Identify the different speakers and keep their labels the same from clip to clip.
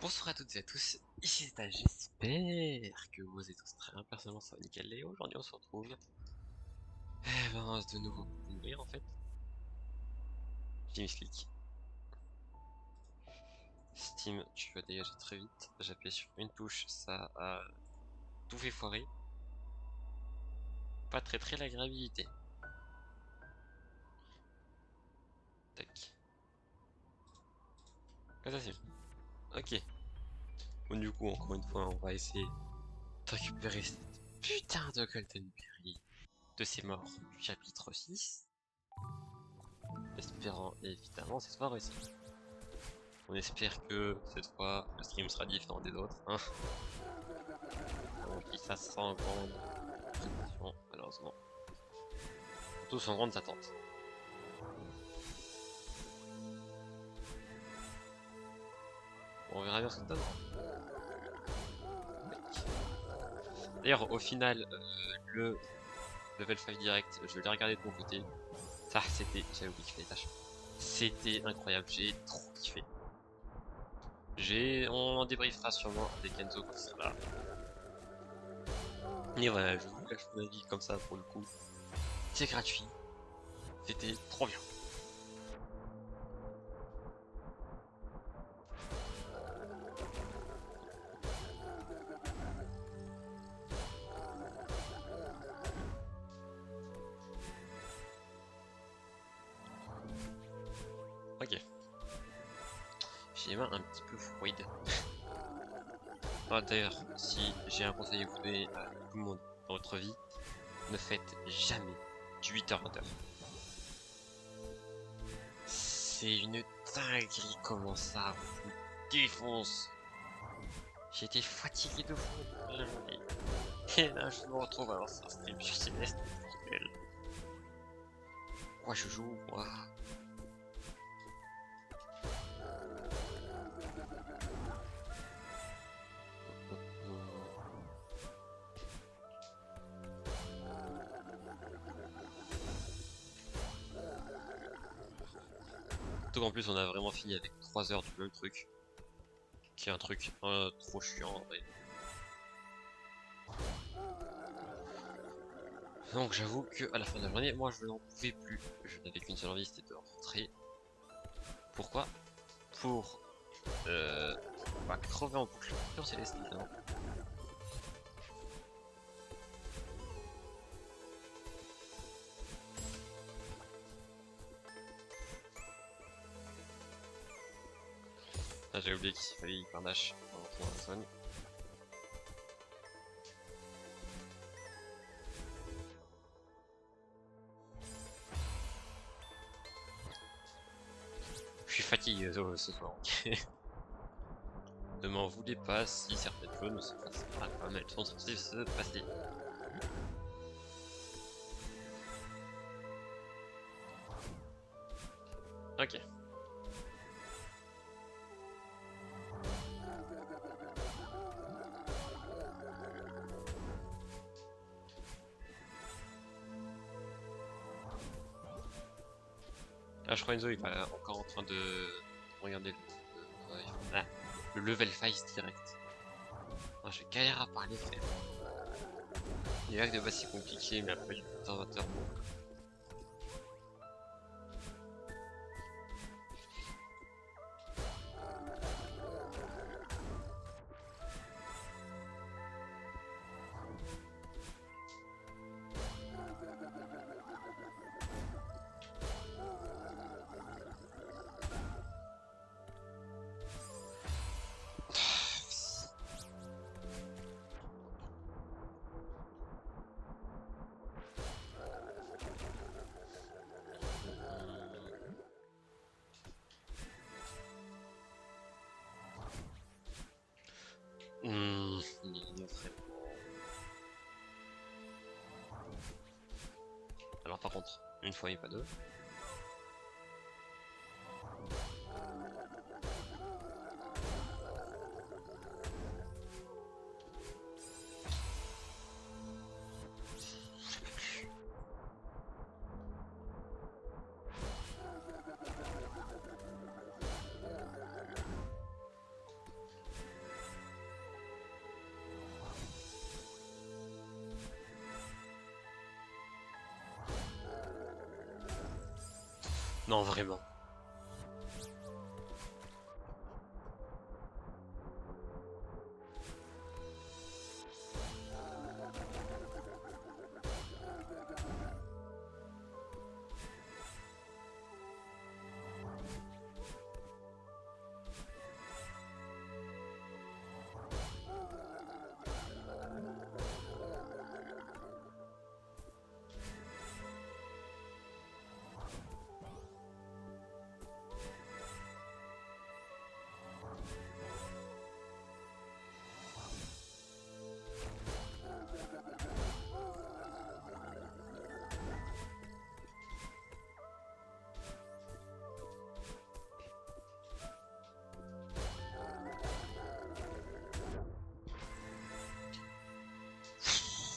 Speaker 1: Bonsoir à toutes et à tous, ici c'est j'espère que vous êtes tous très bien, personnellement ça va nickel et aujourd'hui on se retrouve de nouveau pour mourir en fait. Steam Click. Steam, tu vas dégager très vite, j'appuie sur une touche, ça a tout fait foirer. Pas très la gravité. Tac. Ah ça c'est ok. Bon du coup encore une fois on va essayer de récupérer cette putain de Golden Berry de ces morts du chapitre 6. Espérant évidemment cette fois réussir. On espère que cette fois le stream sera différent des autres. Hein. Donc ça sans grande prétention, malheureusement. Surtout sans grandes attentes. Bon, on verra bien ce que ça donnera. D'ailleurs, au final, le level 5 direct, je l'ai regardé de mon côté. Ça, c'était. J'avais oublié qu'il fallait tâches. C'était incroyable, j'ai trop kiffé. On en débriefera sûrement avec Enzo quand il sera là. Et voilà, je vous lâche mon avis comme ça pour le coup. C'est gratuit. C'était trop bien. Ok. J'ai les mains un petit peu froides. D'ailleurs, si j'ai un conseil à vous donner à tout le monde dans votre vie, ne faites jamais du 8h-20h. C'est une dinguerie comment ça vous défonce. J'étais fatigué de fou. Et là, je me retrouve à lancer un stream sur Céleste. Quoi je joue, moi? Surtout qu'en plus, on a vraiment fini avec 3 heures du même truc. Qui est un truc trop chiant en vrai. Donc j'avoue que à la fin de la journée, moi je n'en pouvais plus. Je n'avais qu'une seule envie, c'était de rentrer. Pourquoi? Pour crever en boucle sur Céleste évidemment. Ah, j'ai oublié qu'il fallait y faire dash pour rentrer dans la zone. Je suis fatigué ce soir. Ne m'en voulez pas si certaines choses ne se passent pas comme elles sont censées se passer. Ok. Ah, je crois Enzo il va encore en train de regarder le level 5 direct. Ah, je galère à parler frère. Les vagues de base c'est compliqué mais après du temps. Une fois et pas deux. Non, vraiment.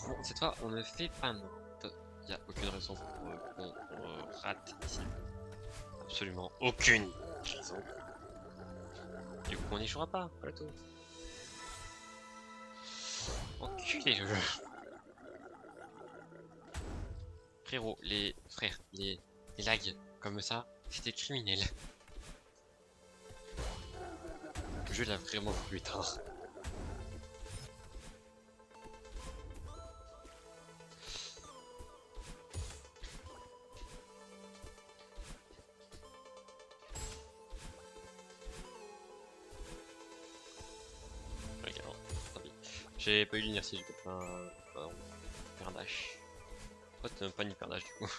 Speaker 1: Bon, cette fois, on ne fait pas note. Il n'y a aucune raison pour qu'on rate ici. Absolument aucune raison. Du coup, on n'y jouera pas, voilà tout. Enculé le jeu. Frérot, les frères, les lags comme ça, c'était criminel. Le jeu l'a vraiment voulu éteindre. Ok, non, tant pis. J'ai pas eu l'inertie, j'ai pas un hyperdash. Pourquoi t'as même pas une hyperdash du coup?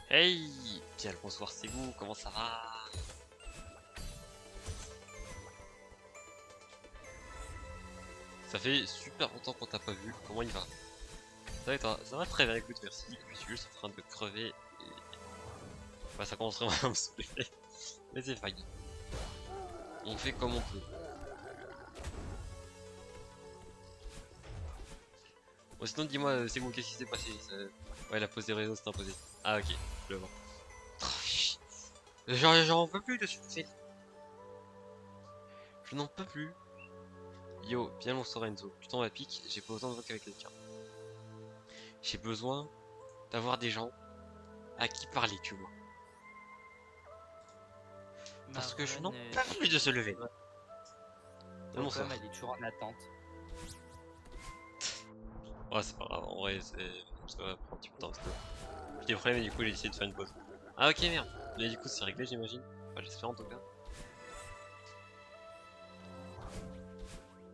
Speaker 1: Hey! Bien le bonsoir, c'est vous, comment ça va? Ça fait super longtemps qu'on t'a pas vu, comment il va? Ça va et toi? Ça va très bien, écoute, merci. Je suis juste en train de crever et... Bah, ça commence vraiment à me saouler. Mais c'est fine. On fait comme on peut. Bon, sinon, dis-moi, c'est bon, qu'est-ce qui s'est passé? Ouais, la pause des réseaux s'est imposée. Ah, ok, je le vois. J'en peux plus de succès. Je n'en peux plus. Yo, bien mon Sorenzo, tu t'en vas pique, j'ai pas besoin de voquer avec quelqu'un. J'ai besoin d'avoir des gens à qui parler, tu vois. Parce que je n'en peux plus de se lever.
Speaker 2: Bonsoir. Elle est toujours en attente.
Speaker 1: Ouais, c'est pas grave, en vrai, ça va prendre un petit peu de temps. J'ai des problèmes et du coup, j'ai essayé de faire une pause. Ah, ok, merde. Mais du coup, c'est réglé, j'imagine. Enfin, j'espère en tout cas.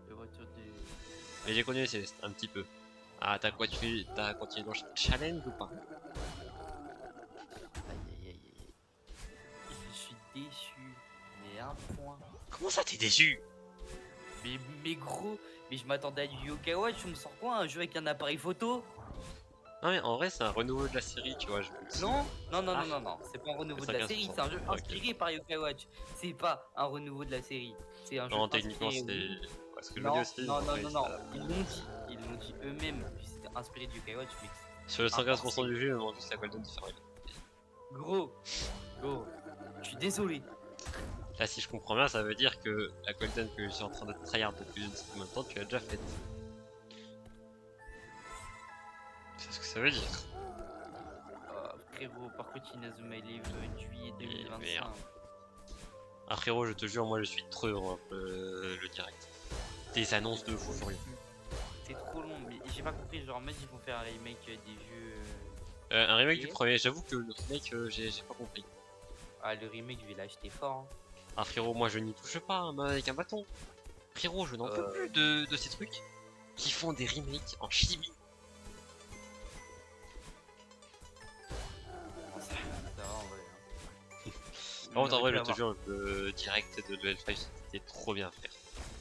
Speaker 2: Le retour du...
Speaker 1: Mais j'ai connu Céleste, un petit peu. Ah, t'as continué dans le challenge ou pas?
Speaker 2: Aïe aïe aïe aïe. Je suis déçu. Mais un point.
Speaker 1: Comment ça, t'es déçu?
Speaker 2: Mais gros, mais je m'attendais à du Yokai Watch, on me sort quoi? Un jeu avec un appareil photo?
Speaker 1: Non, mais en vrai, c'est un renouveau de la série, tu vois. Je me dis...
Speaker 2: Non, non, non,
Speaker 1: Ah,
Speaker 2: non, non, non, c'est pas un renouveau de la
Speaker 1: 115%.
Speaker 2: série, c'est un jeu
Speaker 1: Ok.
Speaker 2: inspiré par Yokai Watch. C'est pas un renouveau de la série, c'est un jeu
Speaker 1: Non, techniquement,
Speaker 2: inspiré,
Speaker 1: c'était.
Speaker 2: oui.
Speaker 1: Ouais, ce que je me dis
Speaker 2: Non,
Speaker 1: aussi,
Speaker 2: non,
Speaker 1: en
Speaker 2: non,
Speaker 1: vrai,
Speaker 2: non,
Speaker 1: c'est
Speaker 2: non,
Speaker 1: pas.
Speaker 2: ils l'ont dit eux-mêmes que c'était inspiré du Yokai Watch, mais
Speaker 1: Sur le
Speaker 2: c'est
Speaker 1: 115%
Speaker 2: imparfait.
Speaker 1: du jeu, il me manque juste la Golden Different.
Speaker 2: Gros, je suis désolé.
Speaker 1: Là, si je comprends bien, ça veut dire que la Golden que je suis en train de tryhard depuis je ne sais combien de temps, tu l'as déjà faite. C'est ce que ça veut dire.
Speaker 2: Frérot, par contre, Inazuma Eleven, juillet
Speaker 1: Et
Speaker 2: 2025.
Speaker 1: merde. Ah frérot, je te jure, moi je suis trop heureux le direct. Des annonces de fou furieux.
Speaker 2: C'est trop long, mais j'ai pas compris. Genre, en mode, ils vont faire un remake des jeux.
Speaker 1: Un remake
Speaker 2: et-
Speaker 1: du premier, j'avoue que le remake, j'ai pas compris.
Speaker 2: Ah, le remake, je vais l'acheter fort. Hein.
Speaker 1: Ah frérot, moi je n'y touche pas, hein, avec un bâton. Frérot, je n'en peux plus de ces trucs qui font des remakes en chibi.
Speaker 2: Ça va en vrai. Hein.
Speaker 1: Par contre, en vrai,
Speaker 2: aurait
Speaker 1: je
Speaker 2: pu
Speaker 1: te
Speaker 2: l'avoir.
Speaker 1: jure, le direct de Level 5, c'était trop bien, frère.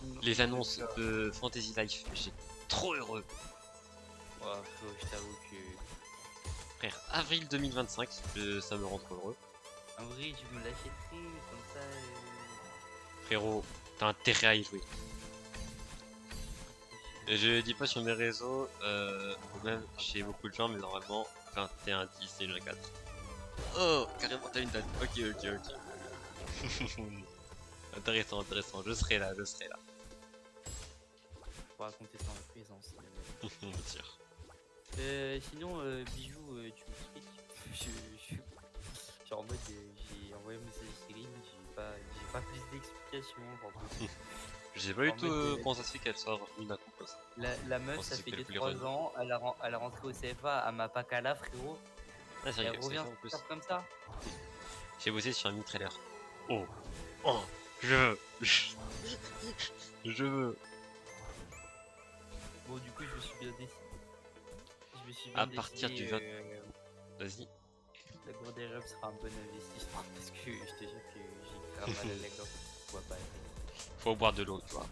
Speaker 2: On
Speaker 1: Les
Speaker 2: aurait
Speaker 1: annonces
Speaker 2: pu l'avoir.
Speaker 1: de Fantasy Life, j'étais trop heureux.
Speaker 2: Ouais, frérot, je t'avoue que.
Speaker 1: Frère, avril 2025, ça me rend trop heureux.
Speaker 2: En vrai, je me l'achèterais comme ça.
Speaker 1: Frérot, t'as intérêt à y jouer. Et je le dis pas sur mes réseaux, ou même chez beaucoup de gens, mais normalement, 21-10 2024. Oh, carrément, t'as une date. Ok, ok, ok. Intéressant, intéressant. Je serai là, je serai là.
Speaker 2: Faut raconter ça en présence.
Speaker 1: Bien sûr.
Speaker 2: Sinon, Bijou, tu m'expliques genre en mode, j'ai envoyé un message à Céline, j'ai pas plus d'explications. Genre,
Speaker 1: Je sais pas du
Speaker 2: en
Speaker 1: tout
Speaker 2: mode,
Speaker 1: comment ça se fait qu'elle soit revenue d'un coup comme ça.
Speaker 2: la meuf,
Speaker 1: Comment
Speaker 2: ça
Speaker 1: se
Speaker 2: fait
Speaker 1: qu'elle
Speaker 2: que
Speaker 1: voulait
Speaker 2: 3
Speaker 1: revenir.
Speaker 2: ans, elle a rentré au CFA, elle m'a pas cala, frérot.
Speaker 1: Ah, c'est vrai
Speaker 2: Elle
Speaker 1: qu'elle s'est
Speaker 2: revient
Speaker 1: fait en plus.
Speaker 2: faire comme ça.
Speaker 1: J'ai bossé sur un mini-trailer. Oh, oh, je veux. Je veux.
Speaker 2: Bon, du coup, je me suis bien décidé. Je me suis
Speaker 1: À
Speaker 2: bien
Speaker 1: partir du
Speaker 2: décidé.
Speaker 1: 20. Vas-y.
Speaker 2: La Gourde des Rêves sera un bon investissement parce que je te jure que j'ai grave mal à la gorge. Je vois pas.
Speaker 1: Faut boire de l'eau, tu vois.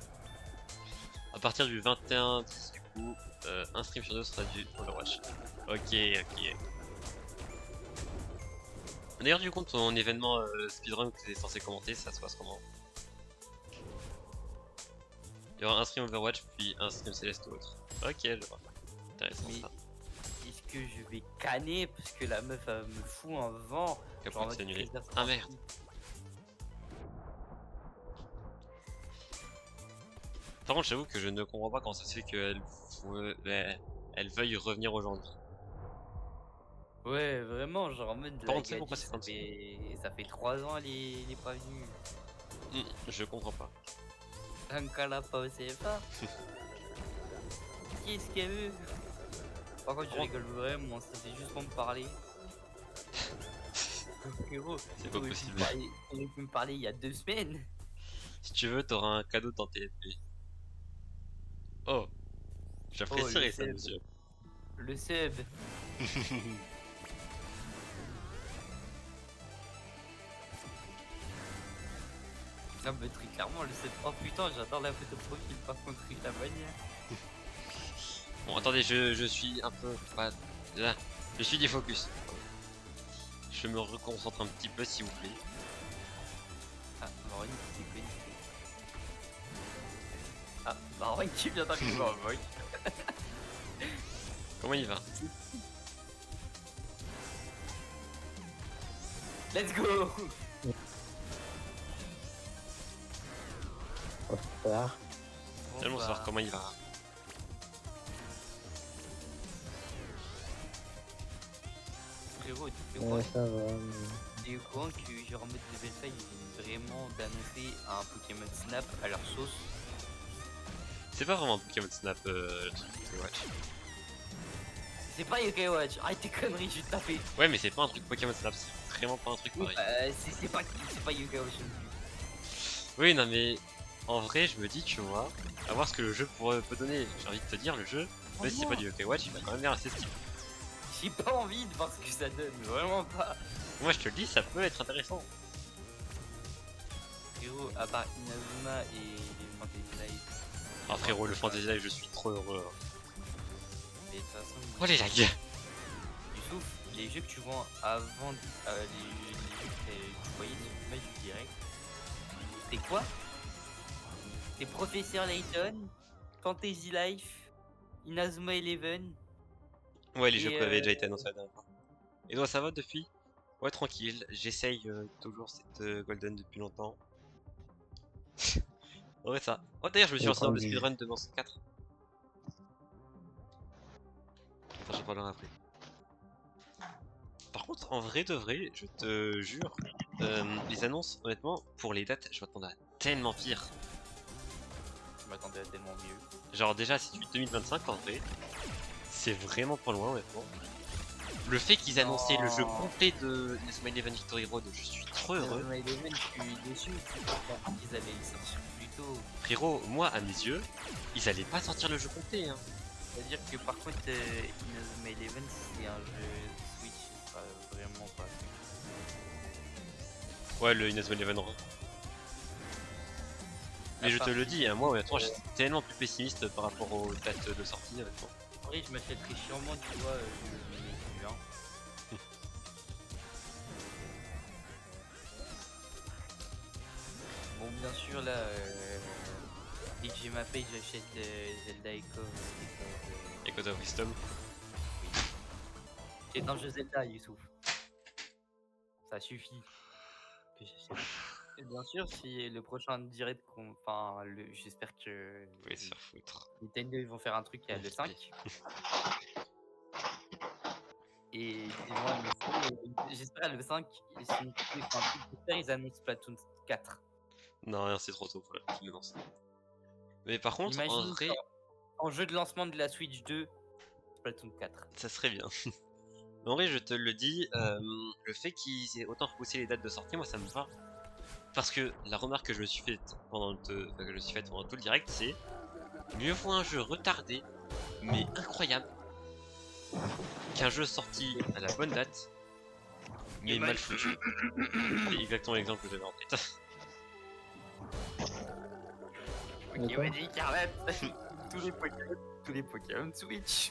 Speaker 1: À partir du 21-10, du coup, un stream sur deux sera du Overwatch. Ok, ok. D'ailleurs, du coup, ton événement speedrun que tu es censé commenter, ça se passe comment? Il y aura un stream Overwatch, puis un stream Céleste ou autre. Ok, je vois. Intéressant
Speaker 2: Mais
Speaker 1: ça.
Speaker 2: est-ce que je vais canner parce que la meuf elle me fout un vent? Genre en
Speaker 1: Capcom
Speaker 2: mode
Speaker 1: c'est annulé.
Speaker 2: préserve
Speaker 1: Ah
Speaker 2: un
Speaker 1: merde.
Speaker 2: film.
Speaker 1: Par contre, j'avoue que je ne comprends pas comment ça se fait elle veuille revenir aujourd'hui.
Speaker 2: Ouais, vraiment, genre en mode
Speaker 1: Par
Speaker 2: la
Speaker 1: contre, tu sais pourquoi
Speaker 2: gadji,
Speaker 1: c'est comme ça?
Speaker 2: ça fait 3 ans elle est pas venue.
Speaker 1: Je comprends pas.
Speaker 2: Un cala pas au CFA. Qu'est-ce qu'elle veut? Par contre, je
Speaker 1: Par contre,
Speaker 2: rigole vraiment, ça c'est juste pour me parler. Frérot,
Speaker 1: c'est pas possible.
Speaker 2: t'aurais pu me parler il y a 2 semaines.
Speaker 1: Si tu veux, t'auras un cadeau dans TFP. Oh,
Speaker 2: Oh, le
Speaker 1: j'apprécierais ça,
Speaker 2: sub.
Speaker 1: monsieur.
Speaker 2: Le sub. Non, mais très clairement, le sub. Oh putain, j'adore la photo profil par contre, la manière.
Speaker 1: Bon, attendez, je suis un peu. Là, je suis défocus. Je me reconcentre un petit peu, s'il vous plaît.
Speaker 2: Ah, Maroni qui s'est connecté. Ah, Maroni qui vient d'arriver en voice.
Speaker 1: Comment il va?
Speaker 2: Let's go!
Speaker 3: Bonsoir.
Speaker 1: Tellement savoir comment il va.
Speaker 2: Frérot,
Speaker 3: Ouais, ça va.
Speaker 2: t'es au courant que genre en mode level 5 ils viennent vraiment d'annoncer un Pokémon Snap à leur sauce.
Speaker 1: C'est pas vraiment Pokémon Snap, le truc de Watch.
Speaker 2: C'est pas Yokai Watch, arrête tes conneries, je vais te taper.
Speaker 1: Ouais, mais c'est pas un truc Pokémon Snap, c'est vraiment pas un truc pareil.
Speaker 2: C'est pas Yokai Watch non plus.
Speaker 1: Oui, non, mais en vrai, je me dis, tu vois, à voir ce que le jeu peut donner. J'ai envie de te dire, le jeu, même si c'est pas du Yokai Watch, il va quand même bien rester stylé.
Speaker 2: J'ai pas envie de voir ce que ça donne, vraiment pas.
Speaker 1: Moi, je te le dis, ça peut être intéressant.
Speaker 2: Frérot, à part Inazuma et les Fantasy Life.
Speaker 1: Ah, frérot, le Fantasy Life, je suis trop heureux.
Speaker 2: Mais de toute façon,
Speaker 1: Oh, les lags!
Speaker 2: Youssouf, les jeux que tu vois avant, les jeux que tu voyais sur l'image du direct, c'est quoi? C'est Professeur Layton, Fantasy Life, Inazuma Eleven.
Speaker 1: Ouais, les jeux
Speaker 2: Et
Speaker 1: qui avaient déjà été annoncés la dernière fois. Et toi, ça va depuis? Ouais, tranquille, j'essaye toujours cette Golden depuis longtemps. Ouais, ça. Oh, d'ailleurs, je me suis lancé dans le speedrun de Monster 4. Enfin, j'en parlerai après. Par contre, en vrai de vrai, je te jure, les annonces, honnêtement, pour les dates, je m'attendais à tellement pire.
Speaker 2: Je m'attendais à tellement mieux.
Speaker 1: Genre, déjà, si tu 2025 en vrai, c'est vraiment pas loin, honnêtement. Le fait qu'ils annonçaient le jeu complet de Inazuma Eleven Victory Road, je suis trop heureux.
Speaker 2: Inazuma Eleven, je suis déçu. Ils allaient le sortir plus tôt.
Speaker 1: Frérot, moi, à mes yeux, ils allaient pas sortir le jeu complet, hein.
Speaker 2: C'est-à-dire que par contre, Inazuma Eleven, c'est un jeu Switch, ce sera vraiment pas.
Speaker 1: Ouais, le Inazuma Eleven Run. Mais je te le dis, hein, moi honnêtement j'étais tellement plus pessimiste par rapport aux dates de sortie honnêtement.
Speaker 2: Oui, je m'achèterais sûrement, tu vois, le Q1. Bon, bien sûr, là, dès que j'ai ma paye, j'achète Zelda
Speaker 1: Echoes of Wisdom.
Speaker 2: C'est un jeu Zelda, Youssouf. Ça suffit. Que j'achète. Et bien sûr, si le prochain direct, enfin, j'espère que
Speaker 1: Vous pouvez se faire foutre.
Speaker 2: Nintendo ils vont faire un truc à le 5. Et moi, j'espère le 5, et si ils font un truc super, ils annoncent Splatoon 4.
Speaker 1: Non, rien, c'est trop tôt pour la lance. Mais par contre, en
Speaker 2: Imagine
Speaker 1: vrai,
Speaker 2: en jeu de lancement de la Switch 2, Splatoon 4.
Speaker 1: ça serait bien. Mais en vrai, je te le dis, le fait qu'ils aient autant repoussé les dates de sortie, moi ça me va. Parce que la remarque que je me suis faite pendant, que je me suis faite pendant tout le direct, c'est mieux vaut un jeu retardé, mais incroyable, qu'un jeu sorti à la bonne date, mais mal foutu. C'est exactement l'exemple que j'avais en tête.
Speaker 2: Ok, vas-y, Carlet. tous les Pokémon Switch.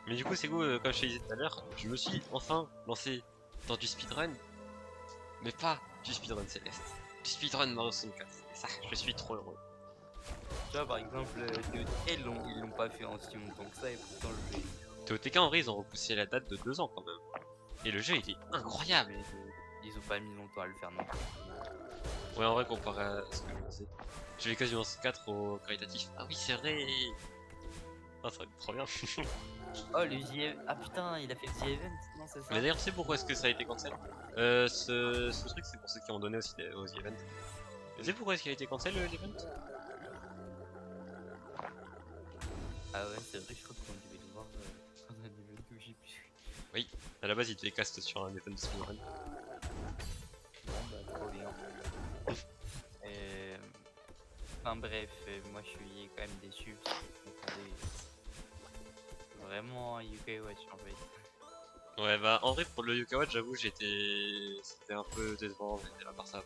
Speaker 1: Mais du coup, c'est cool, comme je te disais tout à l'heure, je me suis enfin lancé dans du speedrun, mais pas du speedrun Céleste, du speedrun Mario 64. Et ça, je suis trop heureux.
Speaker 2: Tu vois, par exemple, TOTK, ils l'ont pas fait en si longtemps que ça, et pourtant le jeu.
Speaker 1: TOTK, en vrai, ils ont repoussé la date de 2 ans quand même. Et le jeu, il est incroyable.
Speaker 2: Ils ont pas mis longtemps à le faire non plus.
Speaker 1: Ouais, en vrai, comparé à ce que je pensais. Je vais quasiment 4 au caritatif. Ah oui, c'est vrai. Ah, ça va être trop bien.
Speaker 2: Oh, le The Ah putain, il a fait The Event, non, c'est ça?
Speaker 1: Mais d'ailleurs, tu sais pourquoi est-ce que ça a été cancel? Ce truc, c'est pour ceux qui ont donné aussi aux events. Tu sais pourquoi est-ce qu'il a été cancel l'event?
Speaker 2: Ah ouais, c'est vrai, je crois qu'on devait le voir dans un event où j'ai pu.
Speaker 1: Oui, à la base, il devait cast sur un event de speedrun.
Speaker 2: Bon, bah, trop bien. Enfin bref, moi je suis quand même déçu parce que je m'attendais vraiment à UK Watch en fait.
Speaker 1: Ouais, bah en vrai, pour le Yuka Watch, j'avoue, c'était un peu décevant, mais à part ça.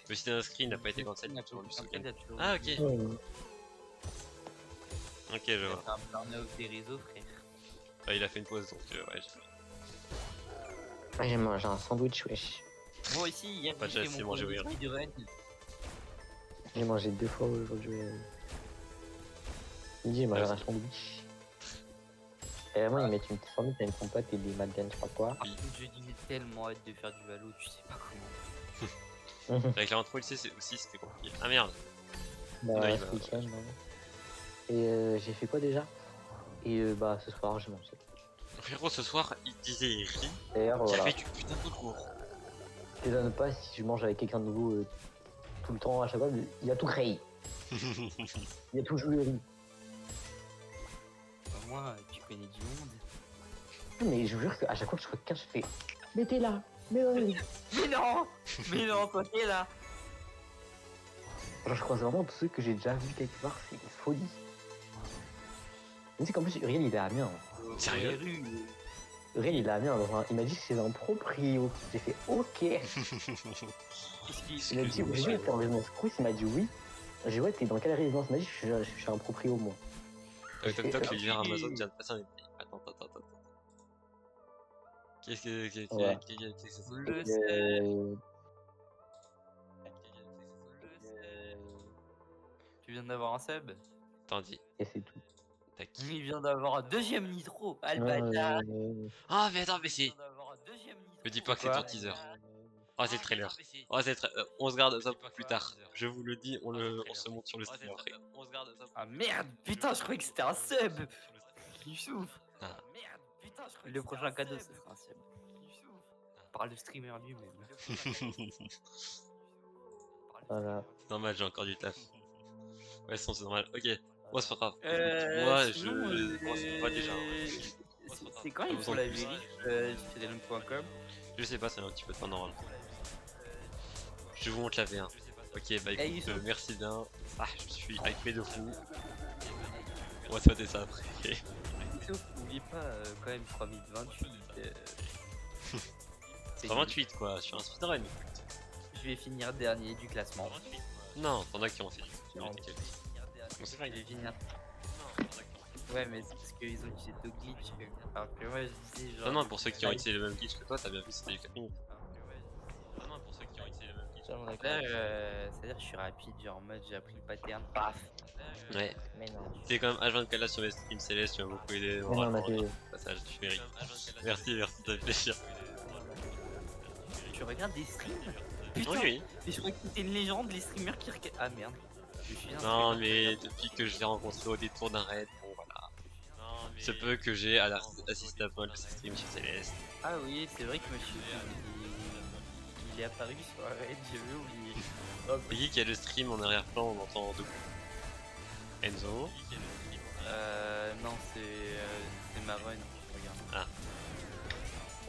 Speaker 1: Je me suis inscrit, il n'a pas été cancel.
Speaker 2: Il n'a pas été cancel, il a toujours
Speaker 1: Ah,
Speaker 2: été-
Speaker 1: ok. Ok, je
Speaker 2: Il a
Speaker 1: vois.
Speaker 2: fait un burn-out des réseaux, frère.
Speaker 1: Bah, il a fait une pause, donc ouais,
Speaker 3: J'ai mangé un sandwich, wesh.
Speaker 2: Moi aussi, hier
Speaker 1: Pas
Speaker 2: j'ai
Speaker 1: déjà
Speaker 2: fait
Speaker 1: assez
Speaker 2: mon
Speaker 1: mangé,
Speaker 2: premier
Speaker 1: oui.
Speaker 2: speedrun.
Speaker 3: J'ai mangé 2 fois aujourd'hui. Midi, j'ai mangé un sandwich. Et vraiment, ils mettent une petite sandwich, t'as une compote et des madeleines, je sais pas quoi.
Speaker 2: Par contre, j'ai tellement hâte de faire du Valo, tu sais pas comment.
Speaker 1: Avec la intro lycée, c'était compliqué. Ah merde.
Speaker 3: Bah,
Speaker 1: Non, il
Speaker 3: ce
Speaker 1: va-
Speaker 3: week-end, ouais. Et j'ai fait quoi déjà? Et bah, ce soir, j'ai mangé.
Speaker 1: Frérot, ce soir, il disait riz
Speaker 3: D'ailleurs,
Speaker 1: qui a
Speaker 3: voilà.
Speaker 1: fait du putain de cours.
Speaker 3: Je te donne pas si je mange avec quelqu'un de nouveau tout le temps, à chaque fois, il a tout créé. Il a tout joué le riz.
Speaker 2: Bah, moi, tu connais du monde.
Speaker 3: Mais je vous jure qu'à chaque fois que je crois quelqu'un, je fais mais t'es là, mais ouais.
Speaker 2: Mais non Mais non, toi t'es là.
Speaker 3: Genre, je croise vraiment tous ceux que j'ai déjà vus quelque part, c'est une folie. Tu sais qu'en plus, Uriel, il est à Amiens.
Speaker 1: Sérieux?
Speaker 3: Uriel, il est à Amiens. Il m'a dit que c'est un proprio. J'ai fait OK. Il m'a dit, oui, t'es en résidence Crous. Il m'a dit oui. J'ai dit, ouais, t'es dans quelle résidence? Il m'a dit, je suis un proprio, moi.
Speaker 1: Toc toc, l'univers Amazon vient de passer un épée. Attends. Qu'est-ce que c'est?
Speaker 3: Ouais.
Speaker 2: Je
Speaker 1: Qu'est-ce que
Speaker 2: le sais.
Speaker 3: Euh,
Speaker 2: Tu viens d'avoir un sub?
Speaker 1: T'en dis.
Speaker 3: Et c'est tout.
Speaker 1: Tac.
Speaker 2: Il vient d'avoir un deuxième nitro, Albata.
Speaker 1: Ah, mais attends, mais c'est.
Speaker 2: Il vient d'avoir un deuxième nitro.
Speaker 1: Me dis pas que c'est ton teaser. Ah, c'est le trailer. Ah, c'est on se garde ça pour plus tard. Je vous le dis, on se monte sur le stream après.
Speaker 2: Ah merde, putain, je croyais que c'était un sub. Youssouf.
Speaker 1: Ah.
Speaker 2: Merde, putain, je croyais que le prochain cadeau, ce sera un sub. Par le streamer lui-même.
Speaker 3: Voilà.
Speaker 1: C'est normal, j'ai encore du taf. Ouais, c'est normal. Ok, moi c'est pas grave. Moi,
Speaker 2: sinon,
Speaker 1: bon, c'est pas déjà. Hein.
Speaker 2: C'est quand il faut la vérif cdlum.com.
Speaker 1: Je sais pas, c'est un petit peu de temps normal. Je vous montre la V1. Ok, bah écoute, merci bien. Ah, je suis hypé de fou. On va se faire ça après.
Speaker 2: Sauf n'oublie pas quand même 3028.
Speaker 1: 128 quoi, sur un speedrun.
Speaker 2: je vais finir dernier du classement.
Speaker 1: Non, t'en as qui ont fait.
Speaker 2: Non.
Speaker 1: On sait pas,
Speaker 2: Je vais finir. Ouais, mais c'est parce qu'ils ont utilisé deux glitch. Alors que moi, je disais genre.
Speaker 1: Non, non, pour ceux qui ont utilisé le même glitch que toi, t'as bien vu, c'était du 4 minutes. Non, non, pour ceux qui ont utilisé le même glitch.
Speaker 4: Totalement d'accord.
Speaker 2: Là, c'est-à-dire que je suis rapide, genre en mode j'ai appris le pattern, paf.
Speaker 1: Ouais,
Speaker 4: Mais non.
Speaker 1: t'es quand même H24 là sur les streams Céleste, tu m'as beaucoup aidé.
Speaker 3: Mais non,
Speaker 1: Vraiment,
Speaker 3: mais
Speaker 1: passage, tu mérites. Merci, merci, ça fait plaisir.
Speaker 2: Tu regardes des streams?
Speaker 1: Oui,
Speaker 2: Putain,
Speaker 1: oui.
Speaker 2: mais je crois que t'es une légende, les streamers qui regardent. Ah merde. Je suis un
Speaker 1: Non,
Speaker 2: streamer.
Speaker 1: mais depuis que je l'ai rencontré au détour d'un raid, bon voilà. Se peut que j'ai assisté à pas mal de ses streams sur Céleste.
Speaker 2: Ah oui, c'est vrai que monsieur, il est apparu sur la raid, j'ai vu oublié. Hop.
Speaker 1: C'est qui a le stream en arrière-plan, on entend deux coups. Enzo.
Speaker 2: Non, c'est Maron, regarde.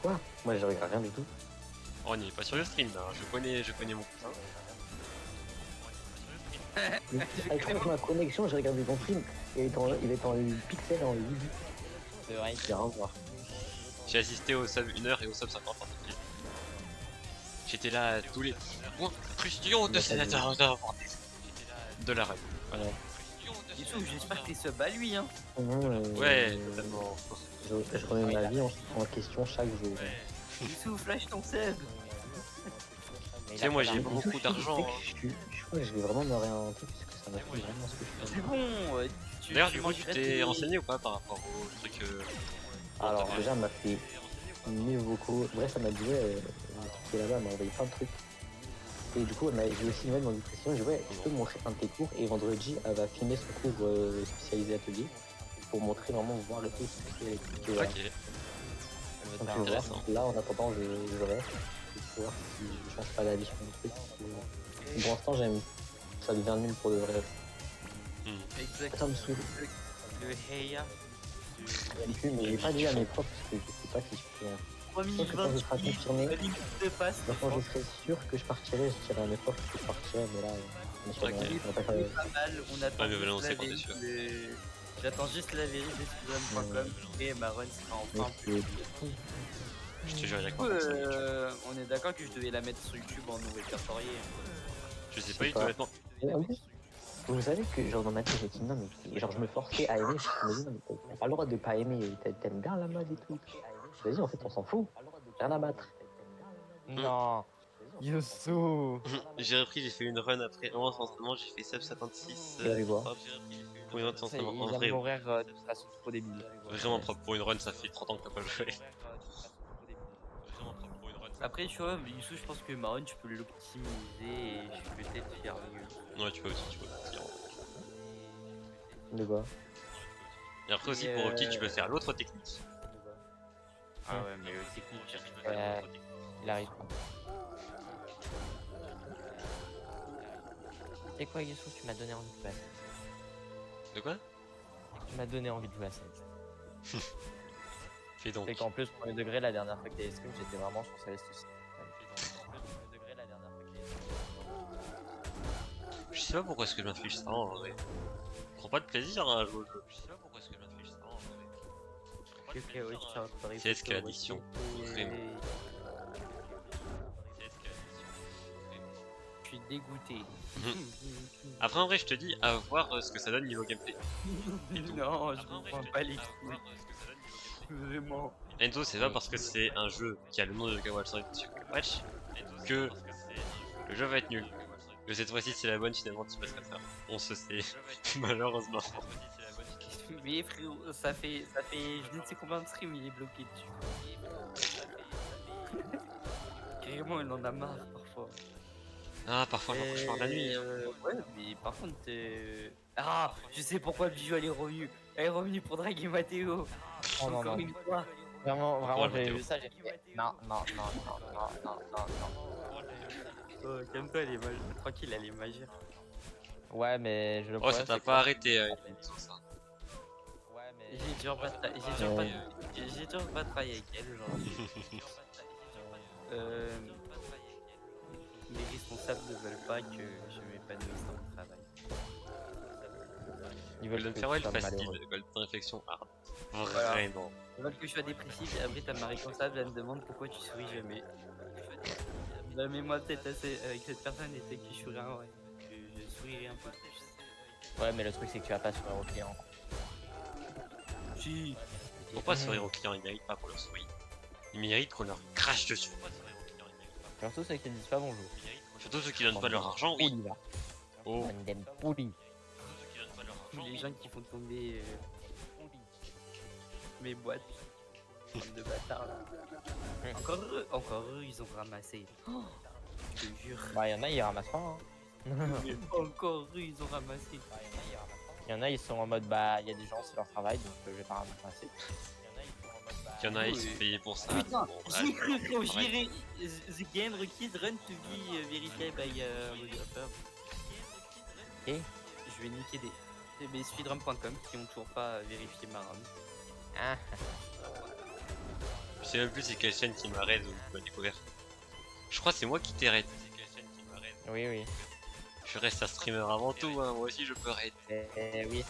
Speaker 3: Quoi? Moi, je regarde rien du tout.
Speaker 1: Oh, on n'est pas sur le stream là, je connais mon cousin.
Speaker 3: Avec ma connexion, j'ai regardé ton stream. Il est en pixel en 8 bits.
Speaker 4: C'est vrai.
Speaker 3: J'ai rien à voir.
Speaker 1: J'ai assisté au sub 1 heure et au sub 50 en particulier. J'étais là à tous les points cruciaux de sénateur de la raid. Voilà.
Speaker 2: Yusuf, j'espère que t'es sub à lui, hein.
Speaker 1: Ouais, totalement.
Speaker 3: Je remets ma vie en question chaque jour.
Speaker 2: Yusuf, lâche ton sub.
Speaker 1: Tu sais, moi j'ai beaucoup d'argent.
Speaker 3: Je crois que je vais vraiment me réinventer parce que ça m'a fait vraiment ce que je fais.
Speaker 2: C'est bon.
Speaker 1: D'ailleurs, du coup, tu t'es renseigné ou pas par rapport au truc
Speaker 3: Alors, déjà, elle m'a fait 1000 vocaux. Bref, ça m'a dit, ouais, le truc qui est là-bas, elle m'a envoyé plein de trucs. Et du coup, j'ai aussi une dans l'impression, je dis, ouais, je peux te montrer un de tes cours. Et vendredi, elle va filmer son cours spécialisé atelier pour montrer vraiment, voir le truc.
Speaker 1: Ok.
Speaker 3: Donc, je vais voir.
Speaker 1: Intéressant.
Speaker 3: Là, en attendant, je reste. Pour voir si je change pas d'avis sur le truc. Pour l'instant, j'aime. Ça devient nul pour de vrai.
Speaker 2: Exact.
Speaker 3: Ça me saoule.
Speaker 2: Le Heya.
Speaker 3: Mais j'ai pas dit à mes profs parce que je sais pas si je peux. Je pense que quand je serai confirmé,
Speaker 2: La limite de passe.
Speaker 3: quand je serai sûr que je partirai, je dirai à mes profs que je partirai, mais là, on est sur
Speaker 1: Ok.
Speaker 3: on va pas faire.
Speaker 2: Pas mal, on attend
Speaker 1: Ouais, mais voilà, on
Speaker 2: juste
Speaker 1: sait
Speaker 2: la
Speaker 1: qu'on est sûr.
Speaker 2: vérité. J'attends juste la vérité de speedrun.com et Maron sera
Speaker 3: Mais
Speaker 2: enfin.
Speaker 3: c'est-
Speaker 1: Je te jure, il y a
Speaker 2: Du
Speaker 1: quoi
Speaker 2: coup,
Speaker 1: comme ça,
Speaker 2: on est d'accord que je devais la mettre sur YouTube en non répertorié.
Speaker 1: Je sais
Speaker 3: je
Speaker 1: pas
Speaker 3: sais
Speaker 1: du tout
Speaker 3: pas.
Speaker 1: honnêtement.
Speaker 3: Mais en plus, vous savez que genre dans ma tête, j'ai dit non, mais genre je me forçais à aimer, je me dis non, mais t'as pas le droit de pas aimer, t'aimes bien la mode et tout. Vas-y, en fait, on s'en fout, rien à battre.
Speaker 4: Non. Youssou.
Speaker 1: J'ai repris, j'ai fait une run après 11 entraînements, j'ai fait sub 56.
Speaker 3: Et allez voir.
Speaker 1: propre. Pour une run sans
Speaker 4: Ça, il
Speaker 1: entraînement, en
Speaker 4: vient
Speaker 1: vrai,
Speaker 4: de mourir de façon trop débile.
Speaker 1: vraiment propre. Pour une run, ça fait 30 ans que t'as pas joué.
Speaker 2: Après, tu vois, Youssou, je pense que Maron, tu peux l'optimiser et je peux peut-être faire mieux.
Speaker 1: Ouais, tu peux aussi, tu peux.
Speaker 3: De quoi?
Speaker 1: Et après aussi,
Speaker 2: Et
Speaker 1: pour Opti, tu peux faire l'autre technique.
Speaker 2: Ah ouais, mais le technique, j'arrive pas.
Speaker 4: Euh, Il arrive pas. Et quoi, Youssou, tu m'as donné envie de jouer à Céleste.
Speaker 1: De quoi?
Speaker 4: Tu m'as donné envie de jouer à Céleste.
Speaker 1: Fais donc.
Speaker 4: Et qu'en plus, premier degré, la dernière fois que t'avais stream, j'étais vraiment sur Céleste aussi. Premier degré, la dernière fois que t'avais stream.
Speaker 1: Je sais pas pourquoi est-ce que je m'inflige ça en vrai. Je prends pas de plaisir à jouer au jeu. Je sais pas pourquoi est-ce que je m'inflige ça en vrai.
Speaker 2: Ok, oui, tiens, pareil.
Speaker 1: C'est ce que l'addiction. Vraiment.
Speaker 2: Je suis dégoûté.
Speaker 1: Après, en vrai, je te dis, à voir ce que ça donne niveau gameplay.
Speaker 2: Non, je comprends pas les couilles. Vraiment.
Speaker 1: Enzo, c'est pas parce que c'est un jeu qui a le nom de Kawal 5 sur le patch que le jeu va être nul. Que cette fois-ci, c'est la bonne, finalement, tu passes 4 heures. On se sait, malheureusement.
Speaker 2: Mais frérot, ça fait je ne sais combien de streams il est bloqué dessus. Carrément, il en a marre parfois.
Speaker 1: Ah, parfois, j'en cauchemar la nuit.
Speaker 2: Ouais, mais par contre, ah, je sais pourquoi le bijou elle est revenue. Elle est revenue pour draguer Mathéo.
Speaker 4: Oh non,
Speaker 2: Encore
Speaker 4: non.
Speaker 2: une fois.
Speaker 4: Vraiment,
Speaker 1: Ouais,
Speaker 4: j'ai
Speaker 1: Mathéo.
Speaker 4: vu ça, j'ai fait. Non, non, non, non, non, non, non, non.
Speaker 2: Oh, calme-toi, elle est tranquille, elle est majeure.
Speaker 4: Ouais, mais je le
Speaker 1: Oh, ça t'a pas arrêté, Enzo, ça.
Speaker 4: Ouais, mais.
Speaker 2: J'ai toujours pas travaillé avec elle aujourd'hui. Les responsables ne veulent pas que je m'épanouisse dans le travail.
Speaker 4: Ils veulent
Speaker 1: Golden
Speaker 4: que
Speaker 1: Farewell,
Speaker 4: tu sois
Speaker 1: facile.
Speaker 4: malheureux.
Speaker 1: Golden Réflexion, hard.
Speaker 2: Voilà.
Speaker 1: Vraiment.
Speaker 2: Ils veulent que je sois dépressif et après ta ma responsable elle me demande pourquoi tu souris jamais. Bah, mets-moi peut-être avec cette personne et peut-être que je sourirai, ouais. Je sourirai un peu plus.
Speaker 4: Ouais, mais le truc, c'est que tu vas pas sourire au client.
Speaker 2: Si.
Speaker 1: Faut pas sourire aux clients, ils méritent pas qu'on leur sourie. Ils méritent qu'on leur crache dessus. Faut pas sourire aux clients, ils méritent pas.
Speaker 4: Surtout ceux qui ne disent pas bonjour.
Speaker 1: Ils méritent qu'on- Surtout ceux qui donnent pas leur argent, oui.
Speaker 4: Pouli, là.
Speaker 1: Oh.
Speaker 4: Bande pouli.
Speaker 1: Surtout ceux qui donnent pas leur
Speaker 2: Tous
Speaker 1: argent.
Speaker 2: les gens qui font tomber mes boîtes. Bande de bâtards là. Encore eux, ils ont ramassé. Oh, je te jure.
Speaker 4: Bah, y'en a, ils ramassent pas. Hein.
Speaker 2: Encore eux, ils ont ramassé.
Speaker 4: Il y en a, ils sont en mode bah, il y a des gens, c'est leur travail, donc je vais pas ramasser.
Speaker 1: Il y en a, ils sont payés pour ça.
Speaker 2: Putain,
Speaker 1: Bon,
Speaker 2: j'ai
Speaker 1: bref,
Speaker 2: cru frérot,
Speaker 1: pareil.
Speaker 2: j'irai. The game requires run to be verified by moderator.
Speaker 4: Et
Speaker 2: Je vais niquer des speedrun.com qui ont toujours pas vérifié ma run.
Speaker 4: ah,
Speaker 1: Je sais même plus c'est quelle chaîne qui m'a raid ou qui m'a découvert. Je crois que c'est moi qui t'ai raid. C'est quelle chaîne qui m'a raid.
Speaker 4: oui, oui.
Speaker 1: Je reste un streamer avant tout, hein. Moi aussi je peux raid.
Speaker 4: Oui,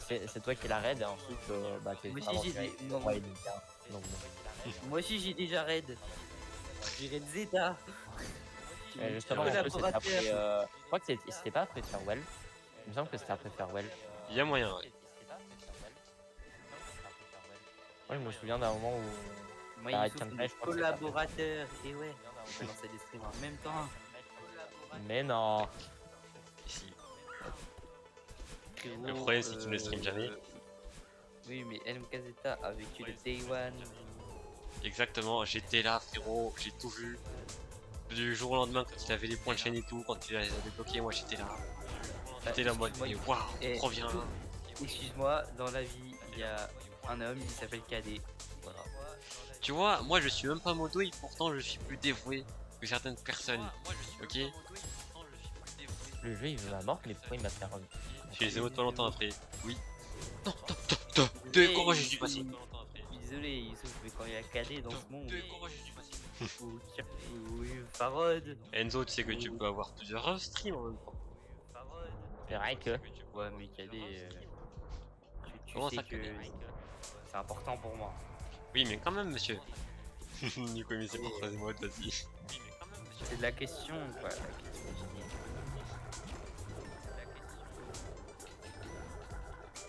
Speaker 4: c'est toi qui la raid et ensuite bah, t'es
Speaker 2: Moi aussi,
Speaker 4: vraiment
Speaker 2: j'ai
Speaker 4: tiré.
Speaker 2: des- non.
Speaker 4: Ouais, donc, hein. Donc, bon.
Speaker 2: Moi aussi j'ai déjà raid. J'ai raid Zeta.
Speaker 4: Justement,
Speaker 1: Ouais.
Speaker 4: en plus, c'était
Speaker 2: Collaborateur.
Speaker 4: après. Je crois que c'était pas après Farewell. Il me semble que c'était après Farewell.
Speaker 1: Il y a moyen, ouais.
Speaker 4: Ouais, je me souviens d'un moment où.
Speaker 2: Moi,
Speaker 4: Arrête
Speaker 2: ils
Speaker 4: comme
Speaker 2: sont
Speaker 4: ça,
Speaker 2: des
Speaker 4: je crois que c'est pas
Speaker 2: collaborateurs. Et ouais, on peut lancer des streams en même temps.
Speaker 4: Mais non.
Speaker 1: Ici.
Speaker 2: Frérot,
Speaker 1: Le problème, c'est qu'ils ne streament jamais.
Speaker 2: Oui, mais LMK Zeta a vécu le Day One.
Speaker 1: Exactement, j'étais là, frérot, j'ai tout vu. Du jour au lendemain, quand il avait les points de chaîne et tout, quand il les avait bloqués, moi j'étais là. J'étais là en mode,
Speaker 2: excuse-moi,
Speaker 1: mais waouh,
Speaker 2: et-
Speaker 1: trop bien.
Speaker 2: Excuse-moi, dans la vie, il y a un homme, il s'appelle KD. Voilà.
Speaker 1: Tu vois, moi je suis même pas modo et pourtant je suis plus dévoué que certaines personnes. Ok.
Speaker 4: Le jeu il veut ma mort, mais pourquoi il m'a fait run?
Speaker 1: J'ai les émotes pas longtemps après. Oui. Non, non, non, non. De comment je suis passé.
Speaker 2: Désolé, Youssouf, mais quand il y a KD dans ce monde,
Speaker 1: De comment je suis passé.
Speaker 2: oui, Farod.
Speaker 1: Enzo, tu sais que tu peux avoir plusieurs streams en même temps.
Speaker 4: C'est vrai que.
Speaker 2: Ouais, mais KD, tu
Speaker 1: Comment
Speaker 2: sais
Speaker 1: ça,
Speaker 2: que
Speaker 1: KD?
Speaker 2: c'est important pour moi.
Speaker 1: Oui, mais quand même, monsieur. Nico, mais c'est pour ça, c'est moi, vas-y.
Speaker 2: C'est de la question, quoi. La question, j'ai dit.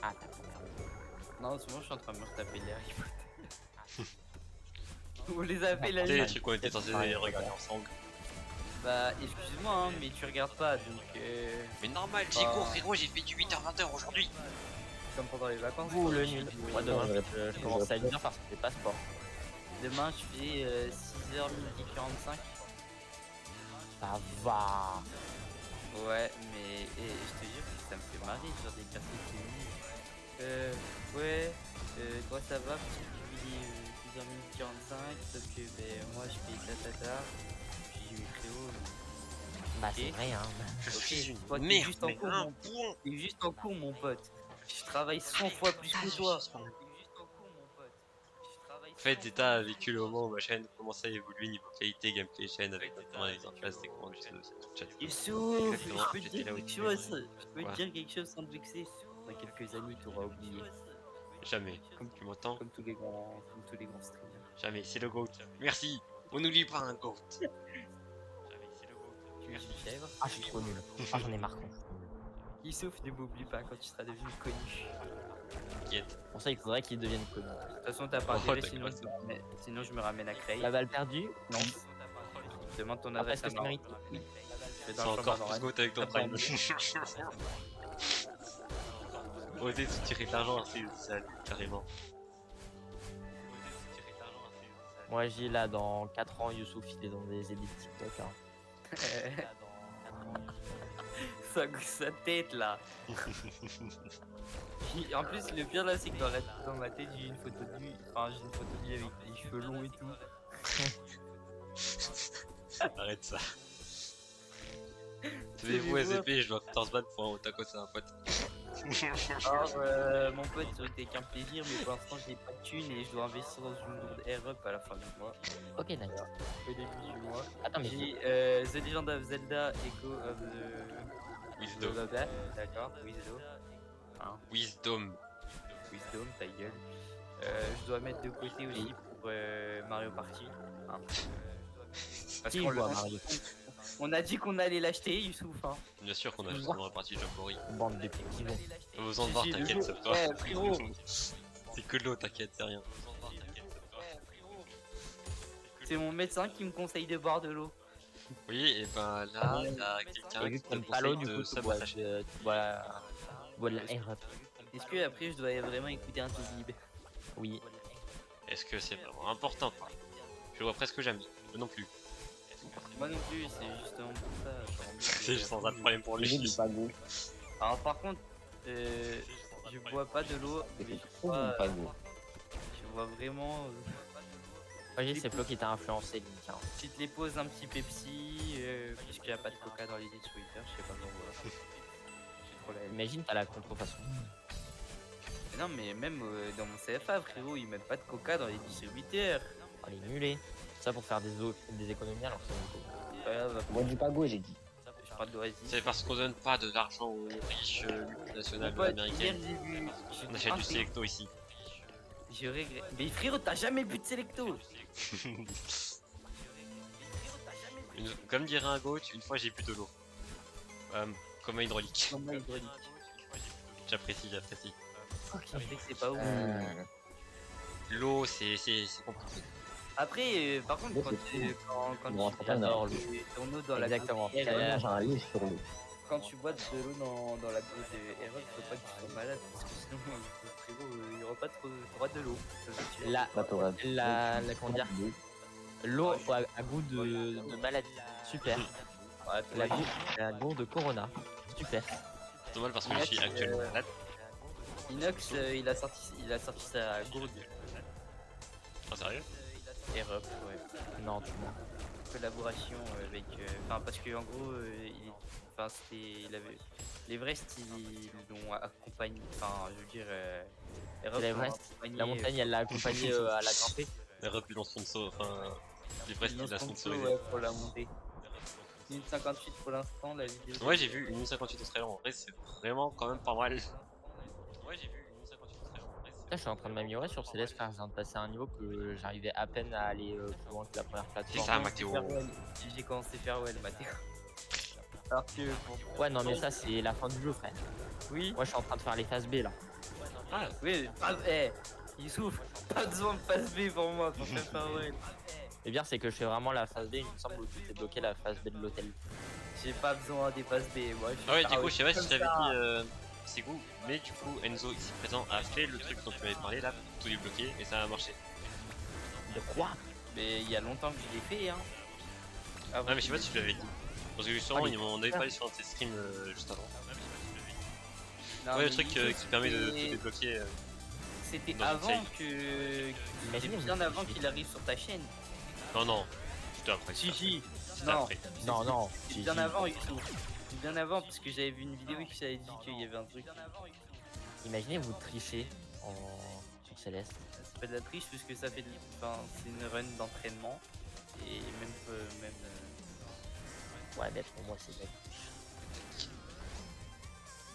Speaker 4: Ah, t'as
Speaker 2: Non, en ce moment, je suis en train de me retaper les Harry Potter. Vous les avez la
Speaker 1: Tu sais, les
Speaker 2: nuit.
Speaker 1: trucs qu'on était censés regarder ensemble.
Speaker 2: Bah, excuse-moi, hein, mais tu regardes pas, donc
Speaker 1: Mais normal, j'ai
Speaker 2: Ah.
Speaker 1: cours, frérot, j'ai fait du 8h-20h aujourd'hui.
Speaker 2: comme pendant les vacances.
Speaker 4: Ouh,
Speaker 2: quoi.
Speaker 4: le nul. Moi demain, je commence à le dire parce que c'est pas sport.
Speaker 2: Demain, je fais 6h, midi 45.
Speaker 4: Ça va.
Speaker 2: Ouais, mais je te jure que ça me fait marrer, genre des personnes qui me disent ouais, toi ça va parce que tu fais 6h, midi 45, sauf que moi je fais ta. Puis j'ai eu frérot.
Speaker 4: Bah, c'est
Speaker 2: Ok.
Speaker 4: vrai, hein.
Speaker 1: Je
Speaker 2: Ok,
Speaker 1: suis une
Speaker 2: toi, t'es
Speaker 1: merde,
Speaker 2: juste en
Speaker 1: mais
Speaker 2: cours,
Speaker 1: un
Speaker 2: mon-
Speaker 1: point.
Speaker 2: T'es juste en cours, mon pote. Je travaille 100 fois plus que toi. T'es juste en cours, mon pote. Je travaille
Speaker 1: En fait,
Speaker 2: 100
Speaker 1: Zeta a vécu le moment où ma chaîne commençait à évoluer niveau qualité, gameplay, chaîne, avec notamment la mise en place des commandes de chat.
Speaker 2: Youssouf,
Speaker 1: Exactement,
Speaker 2: je peux te
Speaker 1: j'étais
Speaker 2: dire
Speaker 1: là où
Speaker 2: quelque
Speaker 1: tu
Speaker 2: chose. Je peux
Speaker 1: Quoi
Speaker 2: te dire quelque chose sans te vexer. Dans quelques années, tu auras oublié.
Speaker 1: Jamais. Tu m'entends?
Speaker 2: Comme tous les grands streamers.
Speaker 1: Jamais, c'est le GOAT. Merci. On n'oublie pas un GOAT. Jamais, c'est le GOAT.
Speaker 2: Tu es fièvre.
Speaker 4: Ah, je suis trop nul. Ah, j'en ai marre.
Speaker 2: Youssouf, ne m'oublie pas quand tu seras devenu connu.
Speaker 1: T'inquiète.
Speaker 4: Pour ça, il faudrait qu'il devienne connu.
Speaker 2: De toute façon, t'as pas
Speaker 1: Oh,
Speaker 2: intérêt,
Speaker 1: t'as
Speaker 2: sinon,
Speaker 1: grave.
Speaker 2: sinon je me ramène à Cray.
Speaker 4: La balle perdue? Non.
Speaker 2: Demande ton
Speaker 4: Après,
Speaker 2: adresse
Speaker 4: est-ce
Speaker 2: à
Speaker 4: que c'est
Speaker 2: moi.
Speaker 4: mérité? Oui.
Speaker 2: Je vais
Speaker 1: C'est
Speaker 2: dans le
Speaker 1: encore
Speaker 2: chambre
Speaker 1: plus
Speaker 2: à
Speaker 1: GOAT avec ton
Speaker 2: Attends.
Speaker 1: prime. Osez de tirer de l'argent, c'est ça, carrément. Osez de tirer de l'argent, c'est ça.
Speaker 4: Moi, j'ai là, dans 4 ans, Youssouf, il est dans des élites TikTok. Hein.
Speaker 2: sa tête là. En plus, le pire là, c'est que dans ma tête, j'ai une photo de lui. Enfin, j'ai une photo de lui avec les cheveux longs et tout.
Speaker 1: Arrête ça. Tenez-vous SCP, je dois 14 balles pour un otaku, c'est un pote.
Speaker 2: Alors, mon pote, ça aurait été qu'un plaisir, mais pour l'instant, j'ai pas de thunes et je dois investir dans une lourde air-up à la fin du mois.
Speaker 4: Ok, nice.
Speaker 2: Au début du mois.
Speaker 4: Attends, mais
Speaker 2: J'ai The Legend of Zelda Echo of the.
Speaker 1: Wisdom.
Speaker 2: D'accord, Wisdom. Hein,
Speaker 1: Wisdom.
Speaker 2: Wisdom, ta gueule. Je dois mettre de côté aussi pour Mario Party. Hein. Parce
Speaker 4: Qui
Speaker 2: qu'on
Speaker 4: joue à
Speaker 2: l'a-
Speaker 4: Mario?
Speaker 2: on a dit qu'on allait l'acheter, Youssouf. Hein.
Speaker 1: Bien sûr qu'on a justement réparti Jamboree.
Speaker 4: Bande de petits pigeons.
Speaker 1: Pas besoin de voir,
Speaker 2: Si, le
Speaker 1: t'inquiète,
Speaker 2: jour-
Speaker 1: c'est toi.
Speaker 2: Eh, frérot.
Speaker 1: C'est que de l'eau, t'inquiète, c'est rien.
Speaker 2: C'est mon médecin qui me conseille de boire de l'eau.
Speaker 1: Oui, et ben là, il y a quelqu'un
Speaker 4: Et vu
Speaker 1: qui
Speaker 4: que
Speaker 1: te
Speaker 4: t'aimes pas l'eau,
Speaker 1: conseille
Speaker 4: du
Speaker 1: de
Speaker 4: coup, tu
Speaker 1: se
Speaker 4: bois,
Speaker 1: attacher.
Speaker 4: tu bois de la air up.
Speaker 2: Est-ce que après je dois vraiment écouter un Toubib?
Speaker 4: Oui.
Speaker 1: Est-ce que c'est vraiment important quoi? Je le vois presque jamais. Moi non plus.
Speaker 2: Moi non plus, c'est justement pour ça. j'ai envie de-
Speaker 1: C'est juste sans un problème pour
Speaker 3: J'ai du
Speaker 1: lui.
Speaker 3: pago.
Speaker 2: Alors par contre, je bois pas de l'eau, mais
Speaker 3: C'est
Speaker 2: je
Speaker 3: trop
Speaker 2: bois,
Speaker 3: du pago.
Speaker 2: je bois vraiment.
Speaker 4: Voyez, c'est Flo qui t'a influencé, Link. Hein.
Speaker 2: Tu te les poses un petit Pepsi, puisqu'il n'y a pas de coca dans les distributeurs, je sais pas pourquoi. J'ai trop la haine.
Speaker 4: Imagine, t'as la contrefaçon.
Speaker 2: Mais non, mais même dans mon CFA, frérot, ils mettent pas de coca dans les distributeurs.
Speaker 4: Oh, les mulets. Ça pour faire des économies alors que c'est
Speaker 2: C'est pas grave,
Speaker 3: Moi du pago, j'ai dit.
Speaker 2: je parle d'Oasis.
Speaker 1: C'est parce qu'on donne pas de l'argent aux riches multinationales
Speaker 2: Mon pote, hier,
Speaker 1: américaines.
Speaker 2: j'ai vu.
Speaker 1: On achète du Selecto ici.
Speaker 2: Je regrette. Mais frérot, t'as jamais bu de Selecto.
Speaker 1: Comme dirait un goat, une fois j'ai bu de l'eau. Comme un hydraulique.
Speaker 2: Non, moi, hydraulique.
Speaker 1: J'apprécie, j'apprécie.
Speaker 2: Je sais que c'est pas ouf.
Speaker 1: L'eau, c'est compliqué.
Speaker 2: Après, par contre,
Speaker 3: Ouais,
Speaker 2: quand
Speaker 3: c'est
Speaker 2: tu quand
Speaker 3: Bon,
Speaker 2: tu
Speaker 4: j'adore
Speaker 2: bois ton eau dans la
Speaker 4: Exactement.
Speaker 2: goutte
Speaker 3: Vraiment,
Speaker 2: RE,
Speaker 3: j'ai un livre sur l'eau.
Speaker 2: quand tu bois de l'eau dans la goutte RE, faut pas que tu sois malade parce que sinon, frérot, il y aura pas trop t'auras de l'eau. Ça, c'est sûr.
Speaker 4: La,
Speaker 3: Bah, t'auras-
Speaker 4: comment dire, l'eau à goût de maladie. Super.
Speaker 2: Ouais,
Speaker 4: La goût de Corona. Super.
Speaker 1: C'est dommage parce que je suis actuellement malade.
Speaker 2: Inox, il a sorti sa gourde
Speaker 1: Ah, sérieux?
Speaker 2: RE, ouais.
Speaker 4: Non, tu mens.
Speaker 2: Collaboration avec, enfin parce que en gros, enfin c'était, il avait, l'Everest ils l'ont accompagné, enfin je veux dire, RE
Speaker 4: C'est l'Everest. La montagne, elle l'a accompagné à la grimper.
Speaker 1: Les reps, ils l'ont sponsor, enfin. Les presque,
Speaker 2: ils l'ont
Speaker 1: il l'a
Speaker 2: sponsor,
Speaker 1: sponsorisé.
Speaker 2: ouais, pour la montée. 1,58 pour l'instant la vidéo.
Speaker 1: Ouais, j'ai vu une 58 Australienne. En vrai, c'est vraiment quand même pas mal. Ouais, j'ai vu une 58 Australienne. En vrai,
Speaker 4: Là, je suis en train de m'améliorer sur Céleste car je viens de passer à un niveau que j'arrivais à peine à aller plus loin que la première
Speaker 1: c'est
Speaker 4: plateforme.
Speaker 1: ça, Mathéo.
Speaker 2: J'ai commencé Farewell, Mathéo. Alors que pour...
Speaker 4: Ouais, non, mais ça, c'est la fin du jeu, frère.
Speaker 2: Oui,
Speaker 4: Moi, je suis en train de faire les phases B là.
Speaker 1: Ah,
Speaker 2: oui, pas, il souffre, pas besoin de phase B pour moi pour faire Farewell.
Speaker 4: Le bien, c'est que je fais vraiment la phase B. Il me semble que tu bloqué la phase B de l'hôtel.
Speaker 2: J'ai pas besoin des phases B, moi.
Speaker 1: ah ouais, du coup, je sais pas si
Speaker 2: comme
Speaker 1: je t'avais
Speaker 2: ça.
Speaker 1: dit, c'est goût, mais du coup, Enzo ici présent a fait le truc dont tu m'avais parlé là, tout débloqué, et ça a marché.
Speaker 4: De quoi?
Speaker 2: Mais il y a longtemps que je l'ai fait, hein.
Speaker 1: Ah, mais je sais pas si tu l'avais dit. Parce que justement,
Speaker 4: Ah,
Speaker 1: on avait parlé sur un de tes streams juste avant.
Speaker 2: Non,
Speaker 1: Ouais,
Speaker 2: mais
Speaker 1: le truc qui permet de
Speaker 2: c'était-
Speaker 1: te débloquer.
Speaker 2: C'était
Speaker 1: dans
Speaker 2: avant
Speaker 1: Inside.
Speaker 2: que.
Speaker 4: Imaginez,
Speaker 2: C'était
Speaker 4: vous
Speaker 2: bien avant
Speaker 4: trichiez.
Speaker 2: qu'il arrive sur ta chaîne.
Speaker 1: Non, non, c'était après.
Speaker 2: Si, si.
Speaker 1: C'était
Speaker 2: Non,
Speaker 1: après.
Speaker 4: Non, non.
Speaker 2: c'est bien avant, Youssouf. C'est bien avant, parce que j'avais vu une vidéo qui t'avait dit qu'il y avait un truc.
Speaker 4: Imaginez, vous trichez sur Céleste.
Speaker 2: C'est pas de la triche, puisque ça fait enfin, c'est une run d'entraînement. Et même.
Speaker 4: Ouais, mais pour moi, c'est de la triche.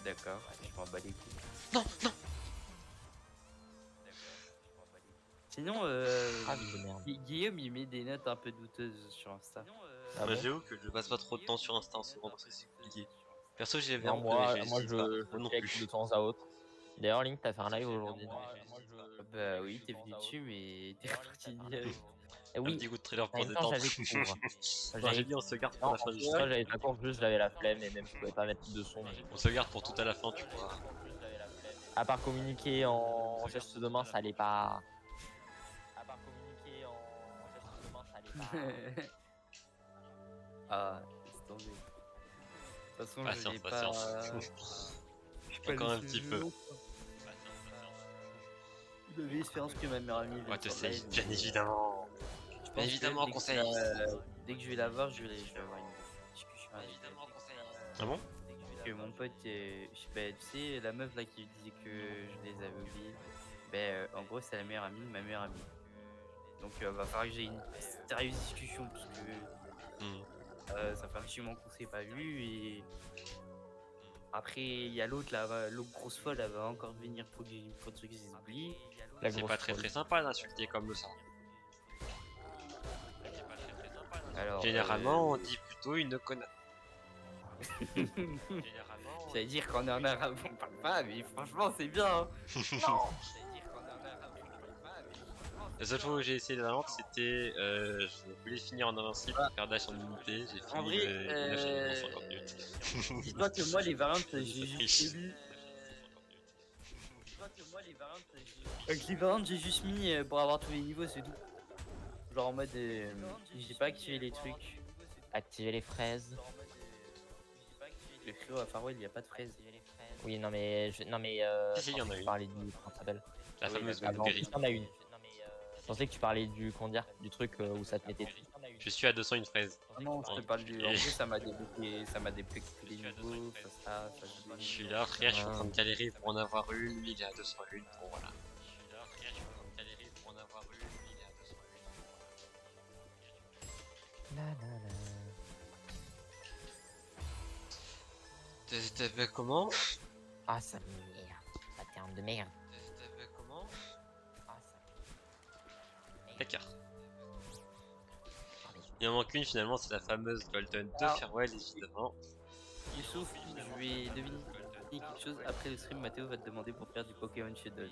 Speaker 2: D'accord, je m'en bats les couilles.
Speaker 1: Non, non.
Speaker 2: Sinon,
Speaker 4: Ah, vie de merde.
Speaker 2: Guillaume il met des notes un peu douteuses sur Insta.
Speaker 4: Ah
Speaker 1: Bah,
Speaker 4: bon?
Speaker 1: j'avoue que je passe pas trop de temps sur Insta en ce moment parce que c'est compliqué. Perso, j'ai
Speaker 4: Non,
Speaker 1: vraiment
Speaker 4: moi,
Speaker 1: je
Speaker 4: moi
Speaker 1: l'utilise pas.
Speaker 4: je
Speaker 1: Moi non
Speaker 4: check
Speaker 1: plus.
Speaker 4: de temps à autre. D'ailleurs, Link, t'as fait un live aujourd'hui, non?
Speaker 2: Bah oui, t'es venu dessus, mais t'es reparti direct.
Speaker 4: Eh
Speaker 1: Un
Speaker 4: oui,
Speaker 1: petit coup de trailer
Speaker 4: en
Speaker 1: pour
Speaker 4: même temps,
Speaker 1: détendre.
Speaker 4: j'avais cours.
Speaker 1: Non, j'ai dit on se garde pour
Speaker 4: Non,
Speaker 1: la fin du
Speaker 4: moi,
Speaker 1: stream.
Speaker 4: j'avais pas cours, juste j'avais la flemme et même je pouvais pas mettre de son. mais-
Speaker 1: On se garde pour tout à la fin, tu pourras.
Speaker 4: À part communiquer en geste de main, ça allait pas. À part communiquer en geste de main, ça allait pas.
Speaker 2: Ah, laisse tomber. De toute façon, je
Speaker 1: Patience,
Speaker 2: l'ai pas.
Speaker 1: patience.
Speaker 2: je suis pas
Speaker 1: Encore un
Speaker 2: laissé
Speaker 1: petit
Speaker 2: jouer
Speaker 1: peu.
Speaker 2: longtemps. Il avait l'espérance que ma meilleure amie.
Speaker 1: On va te
Speaker 2: vienne
Speaker 1: save,
Speaker 2: sur
Speaker 1: bien
Speaker 2: live.
Speaker 1: évidemment.
Speaker 2: Je pense
Speaker 1: Bien
Speaker 2: que
Speaker 1: évidemment
Speaker 2: dès
Speaker 1: qu'on
Speaker 2: que
Speaker 1: save.
Speaker 2: dès que je vais la voir, je vais avoir une discussion avec elle.
Speaker 1: Ah bon?
Speaker 2: Que mon pote, bah, tu sais, la meuf là qui disait que je les avais oubliés, ben en gros, c'est la meilleure amie de ma meilleure amie. Donc, va falloir que j'ai une sérieuse discussion parce que
Speaker 1: Hmm.
Speaker 2: ça fait un petit moment qu'on s'est pas vu et après il y a l'autre là, l'autre grosse folle, elle va encore venir pour que je les oublie.
Speaker 4: La
Speaker 1: C'est
Speaker 4: grosse
Speaker 1: pas très
Speaker 4: folle.
Speaker 1: très sympa d'insulter comme ça.
Speaker 2: Alors,
Speaker 1: Généralement, on dit plutôt une connasse. Généralement,
Speaker 2: j'allais dire qu'en un arabe on parle pas, mais franchement c'est bien. Hein. Non. J'allais dire qu'en un arabe on parle pas, mais franchement.
Speaker 1: la seule fois où j'ai essayé Valorant, c'était je voulais finir en invincible pour faire dash en unité. J'ai
Speaker 2: En
Speaker 1: fini
Speaker 2: vrai,
Speaker 1: le dash en 50 minutes.
Speaker 2: dis-toi que moi les variantes j'ai juste
Speaker 1: Riche.
Speaker 2: mis. Donc les variantes j'ai juste mis pour avoir tous les niveaux, c'est tout. Genre en mode j'ai pas activé les trucs.
Speaker 4: Activer les fraises.
Speaker 2: Le Cléo à Farwell, il y a pas de fraises.
Speaker 4: Oui, non mais
Speaker 1: Si, si, il y en a une.
Speaker 4: parlais du comment ça s'appelle.
Speaker 1: La
Speaker 2: Oui,
Speaker 1: fameuse
Speaker 2: d'accord.
Speaker 4: Ah, bah, en plus,
Speaker 1: Berry.
Speaker 4: il y en a une. Je pensais que tu parlais du comment dire, du truc où ça te mettait.
Speaker 1: Je suis à 200 une fraise.
Speaker 2: Ah non, je te parle du. En plus ça m'a débloqué tous les niveaux, ça.
Speaker 1: Je suis là, frère, je suis en train de galérer pour en avoir une. Lui, il est à 201. Bon, voilà. Je suis là, frère, je suis en train de galérer pour en avoir une. Lui, il est à 201. T'avais comment?
Speaker 4: Ah, ça me merde. Ça terme de merde.
Speaker 1: T'avais comment?
Speaker 4: Ah,
Speaker 1: D'accord. Il en manque une finalement, c'est la fameuse Golden de
Speaker 2: Alors.
Speaker 1: Farewell évidemment.
Speaker 2: Youssouf, je vais deviner quelque chose. Après le stream, Mathéo va te demander pour faire du Pokémon Shadow.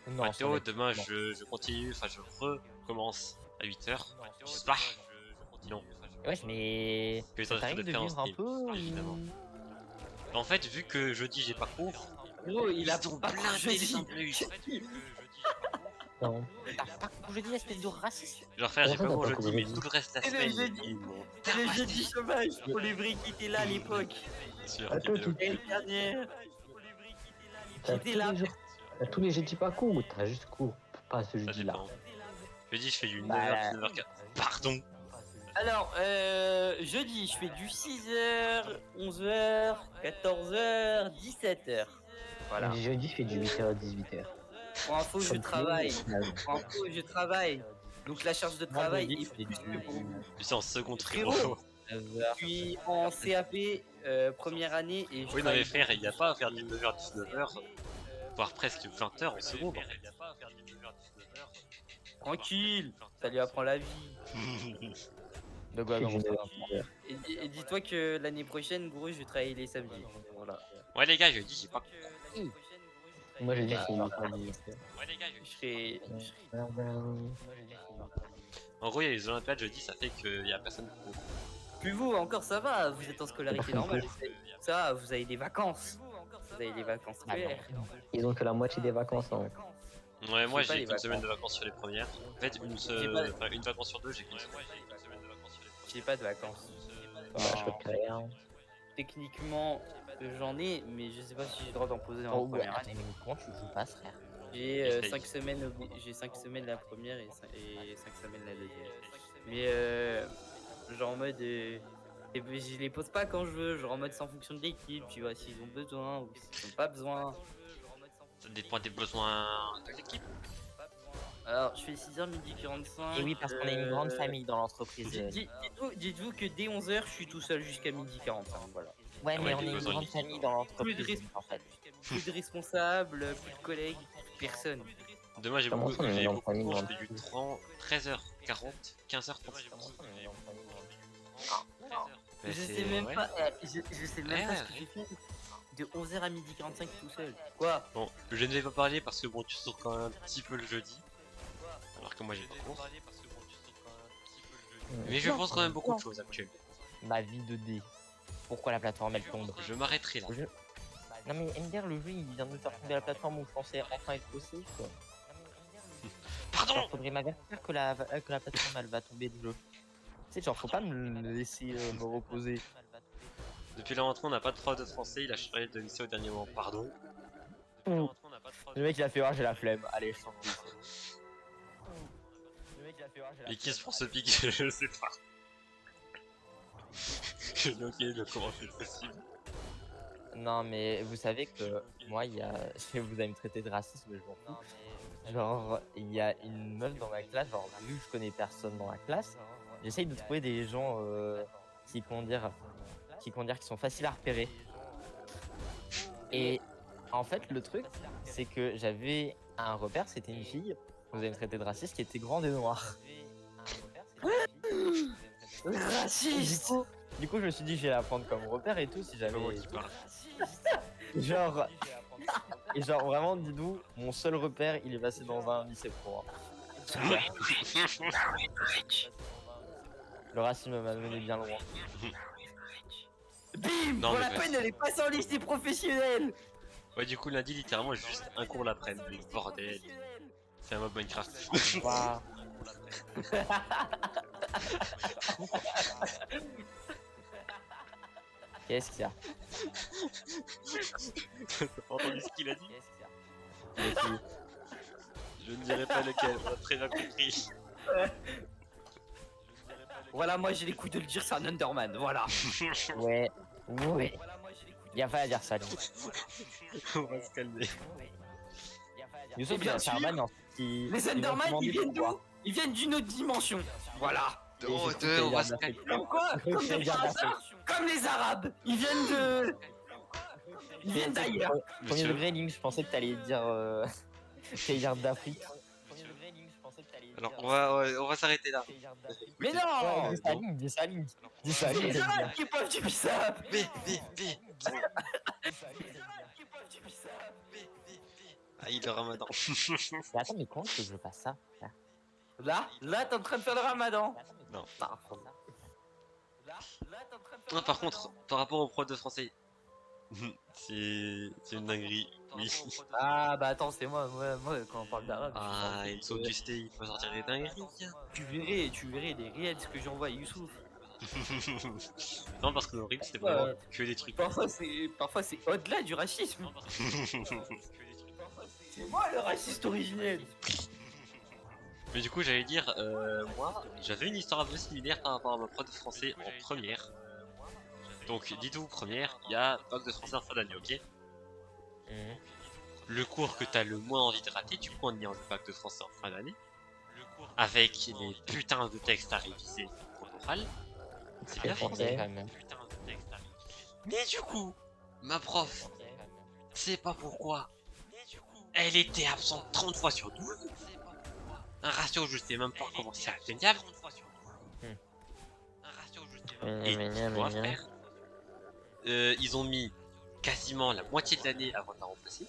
Speaker 4: Non,
Speaker 1: Mathéo,
Speaker 4: ça
Speaker 1: demain
Speaker 4: non.
Speaker 1: je continue, enfin je recommence à 8h. J'espère. Non.
Speaker 4: Wesh, mais
Speaker 1: Que
Speaker 4: ça
Speaker 1: ça
Speaker 4: t'arrive
Speaker 1: de
Speaker 4: de
Speaker 1: faire en
Speaker 4: vivre un
Speaker 1: stream,
Speaker 4: peu
Speaker 1: évidemment.
Speaker 4: ou...
Speaker 1: En fait, vu que jeudi j'ai pas cours,
Speaker 2: Oh, il a
Speaker 1: ont
Speaker 2: pas
Speaker 1: plein
Speaker 2: jeudi.
Speaker 1: d'exemples.
Speaker 3: Non.
Speaker 4: T'as pas cours jeudi, espèce de raciste.
Speaker 1: Genre frère, j'ai
Speaker 3: Comment
Speaker 1: pas
Speaker 3: ça,
Speaker 1: cours
Speaker 3: t'as pas
Speaker 1: jeudi, mais
Speaker 3: cours
Speaker 1: tout le reste de la
Speaker 2: Et le
Speaker 1: semaine,
Speaker 2: jeudi.
Speaker 1: ils m'ont
Speaker 2: C'est le jeu du
Speaker 1: tabassé.
Speaker 2: chômage pour les vrais qui étaient là à l'époque.
Speaker 1: Sûr,
Speaker 3: Attends,
Speaker 1: vidéo.
Speaker 2: L'année dernière.
Speaker 3: T'as
Speaker 2: J'étais
Speaker 3: tous
Speaker 2: là.
Speaker 3: les jours. T'as tous les jeudis pas cours ou t'as juste cours? Pas ce
Speaker 1: Ça
Speaker 3: jeudi-là.
Speaker 1: dépend. Jeudi, je fais du
Speaker 4: Bah,
Speaker 1: 9h, 9h4. Pardon.
Speaker 2: Alors, jeudi, je fais du 6h, 11h, 14h, 17h. Voilà.
Speaker 3: Le jeudi, je fais du 8h à 18h.
Speaker 2: Pour info, je travaille. Pour info, je travaille. Donc la charge de
Speaker 4: Moi,
Speaker 2: travail
Speaker 4: jeudi,
Speaker 2: est
Speaker 4: je fais
Speaker 2: plus que pour vous.
Speaker 1: Tu sais, en second
Speaker 2: Frérot.
Speaker 1: frérot.
Speaker 2: Je suis en CAP première année et je
Speaker 1: Oui, non mais
Speaker 2: travaille
Speaker 1: frère, il n'y a pas à faire du 9h, 19h, voire presque 20h en seconde.
Speaker 2: tranquille. Ça lui apprend la vie.
Speaker 4: De quoi,
Speaker 3: Je fais
Speaker 4: comment
Speaker 3: du
Speaker 4: ça
Speaker 3: 9h.
Speaker 2: Et dis-toi que l'année prochaine, gros, je vais travailler les samedis. Voilà.
Speaker 1: Ouais les gars, jeudi, j'ai pas.
Speaker 3: Moi, jeudi, c'est
Speaker 1: Ouais les gars,
Speaker 2: Je serai.
Speaker 1: En gros, il y a les Olympiades jeudi, ça fait qu'il y a personne pour.
Speaker 2: Puis vous, encore ça va, vous êtes en scolarité normale. Ça va, vous avez des vacances. Vous avez des vacances scolaires.
Speaker 3: Ils ont que la moitié des vacances, hein.
Speaker 1: Ouais, moi
Speaker 2: J'ai pas
Speaker 1: j'ai
Speaker 2: les
Speaker 1: qu'une semaine
Speaker 2: vacances.
Speaker 1: de vacances sur les premières. En fait,
Speaker 2: J'ai pas-
Speaker 1: une vacance sur deux, j'ai qu'une semaine.
Speaker 2: J'ai pas de vacances.
Speaker 3: Bah, je peux créer, hein.
Speaker 2: Techniquement, j'en ai, mais je sais pas si j'ai le droit d'en poser dans
Speaker 4: Oh,
Speaker 2: la
Speaker 4: ouais,
Speaker 2: première
Speaker 4: attends,
Speaker 2: année.
Speaker 4: mais comment tu joues pas, frère?
Speaker 2: J'ai
Speaker 1: Essaye.
Speaker 2: 5 semaines, j'ai 5 semaines la première et 5 semaines la deuxième. Mais genre en mode, je les pose pas quand je veux, genre en mode c'est en fonction de l'équipe, tu vois, s'ils ont besoin ou s'ils ont pas besoin.
Speaker 1: Ça dépend des besoins de l'équipe.
Speaker 2: Alors je fais 6h, midi 45.
Speaker 4: Et oui, parce qu'on est une grande famille dans l'entreprise.
Speaker 2: Dites-vous que dès 11h, je suis tout seul jusqu'à midi 45, voilà.
Speaker 4: Ouais, mais
Speaker 1: ouais,
Speaker 4: on est une
Speaker 1: besoin
Speaker 4: grande
Speaker 1: de-
Speaker 4: famille dans l'entreprise,
Speaker 2: Plus de
Speaker 4: en fait.
Speaker 2: Plus de responsables, plus de collègues, plus de personne.
Speaker 1: Demain, j'ai
Speaker 3: Comment
Speaker 1: beaucoup,
Speaker 3: ça, on est
Speaker 1: j'ai
Speaker 3: dans
Speaker 1: beaucoup
Speaker 3: le
Speaker 1: de cours, je
Speaker 3: famille,
Speaker 1: fais du 30, 13h40, 15h30.
Speaker 2: Je sais même pas, je sais même pas ce que j'ai fait de 11h à midi 45 tout seul. Quoi?
Speaker 1: Bon, je ne vais pas parler parce que bon, tu sors quand même un petit peu le jeudi. Alors que moi j'ai pas cours. Mais je pense quand même beaucoup de choses actuellement.
Speaker 4: Ma vie de D. Pourquoi la plateforme elle tombe?
Speaker 1: Je m'arrêterai là.
Speaker 4: Le jeu- Non mais MDR, le jeu il vient de me faire tomber la plateforme où je pensais enfin être possible quoi.
Speaker 1: Pardon!
Speaker 4: Genre, faudrait m'avertir que la plateforme elle va tomber de jeu. Tu sais, genre faut pas me laisser me reposer.
Speaker 1: Depuis la rentrée, on n'a pas de prof de français, il a changé de lycée au dernier moment. Pardon? Depuis la rentrée, on n'a pas de prof de
Speaker 4: Le mec il a fait voir j'ai la flemme. Allez, je s'en fout. Le mec il a fait voir j'ai la
Speaker 1: Et qui
Speaker 4: flemme.
Speaker 1: se prend ce pic? Je sais pas. Je n'ai aucune idée de comment c'est possible.
Speaker 4: Non mais vous savez que moi il y a... Vous allez me traiter de raciste mais je m'en fous. Genre il y a une meuf dans ma classe, genre vu que je connais personne dans la classe, j'essaye de trouver des gens qui qui sont faciles à repérer. Et en fait le truc c'est que j'avais un repère, c'était une fille, vous allez me traiter de raciste, qui était grande et noire.
Speaker 2: Raciste.
Speaker 4: Du coup, je me suis dit, je vais la prendre comme repère et tout, si jamais.
Speaker 1: Comment tu parles?
Speaker 4: Genre. Et genre, vraiment, dis-nous, mon seul repère, il est passé dans un lycée pro. Hein. Le racisme m'a mené bien loin.
Speaker 2: Bim.
Speaker 1: Non,
Speaker 2: Pour
Speaker 1: mais
Speaker 2: la
Speaker 1: vas-y.
Speaker 2: peine, elle est passée en lycée professionnel.
Speaker 1: Ouais, du coup, lundi, littéralement, j'ai juste un cours l'après-midi. Bordel. C'est un mob Minecraft.
Speaker 4: Waouh. Qu'est-ce qu'il y a?
Speaker 1: T'as pas entendu ce qu'il a dit?
Speaker 4: Qu'est-ce qu'il y a?
Speaker 1: Je ne dirai pas lequel, on a très bien compris.
Speaker 2: Voilà, moi j'ai les couilles de le dire, c'est un Underman. Voilà.
Speaker 4: Ouais. Ouais. Y'a pas à dire ça, lui.
Speaker 1: On va se calmer.
Speaker 4: Youssouf,
Speaker 2: bien
Speaker 4: c'est un
Speaker 2: sûr,
Speaker 4: man en fait, qui.
Speaker 2: Les
Speaker 4: ils vont
Speaker 2: Enderman,
Speaker 4: demander
Speaker 2: ils viennent
Speaker 4: pourquoi.
Speaker 2: d'où? Ils viennent d'une autre dimension. Voilà.
Speaker 1: Oh,
Speaker 4: j'ai cru
Speaker 1: deux,
Speaker 4: que
Speaker 1: on va
Speaker 4: t'allais
Speaker 1: se
Speaker 4: dire
Speaker 1: calmer.
Speaker 2: Comme quoi,
Speaker 4: J'ai cru
Speaker 2: comme
Speaker 4: que t'allais
Speaker 2: de
Speaker 4: dire
Speaker 2: par hasard, comme les Arabes. Ils viennent de. Ils viennent d'ailleurs.
Speaker 4: Premier
Speaker 1: Monsieur,
Speaker 4: degré, Link, je pensais que t'allais dire. T'allais dire d'Afrique.
Speaker 1: alors on va s'arrêter là.
Speaker 2: Mais
Speaker 4: Ouais,
Speaker 2: non.
Speaker 4: dis ça, Link, dis ça, Link. Dis ça,
Speaker 2: C'est
Speaker 4: Link.
Speaker 2: les Arabes qui peuvent du bissap.
Speaker 1: B. Ah, il est le ramadan.
Speaker 4: Mais attends, mais comment est-ce que je passe ça?
Speaker 2: Là, t'es en train de faire le ramadan.
Speaker 1: Non.
Speaker 2: Là, t'es en train de faire
Speaker 1: Ah, par contre, par rapport au prof de français, c'est une dinguerie. Oui.
Speaker 2: Ah bah attends, c'est moi, quand on parle d'arabe.
Speaker 1: Ah, ils sont dustés, il faut sortir des dingueries.
Speaker 2: Tu verrais les réels ce que j'envoie à Youssouf.
Speaker 1: Non, parce que nos rimes, c'est vraiment que des trucs.
Speaker 2: Parfois c'est au-delà du racisme. C'est moi le raciste originel.
Speaker 1: Mais du coup, j'allais dire, moi, j'avais une histoire un peu similaire par rapport à ma prof de français en première. Donc, dites-vous, première, il y a bac de français en fin d'année, ok?
Speaker 4: Mhm.
Speaker 1: Le cours que t'as le moins envie de rater, tu prends en bac de français en fin d'année. Avec les putains de textes à réviser pour l'oral. C'est bien
Speaker 4: français
Speaker 1: français.
Speaker 4: quand même.
Speaker 1: Putain de textes à réviser. Mais du coup, ma prof, c'est pas pourquoi. Elle était absente 30 fois sur 12. Un ratio, je sais même pas comment c'est atteignable. Et dis-toi, frère, ils ont mis quasiment la moitié de l'année avant de la remplacer.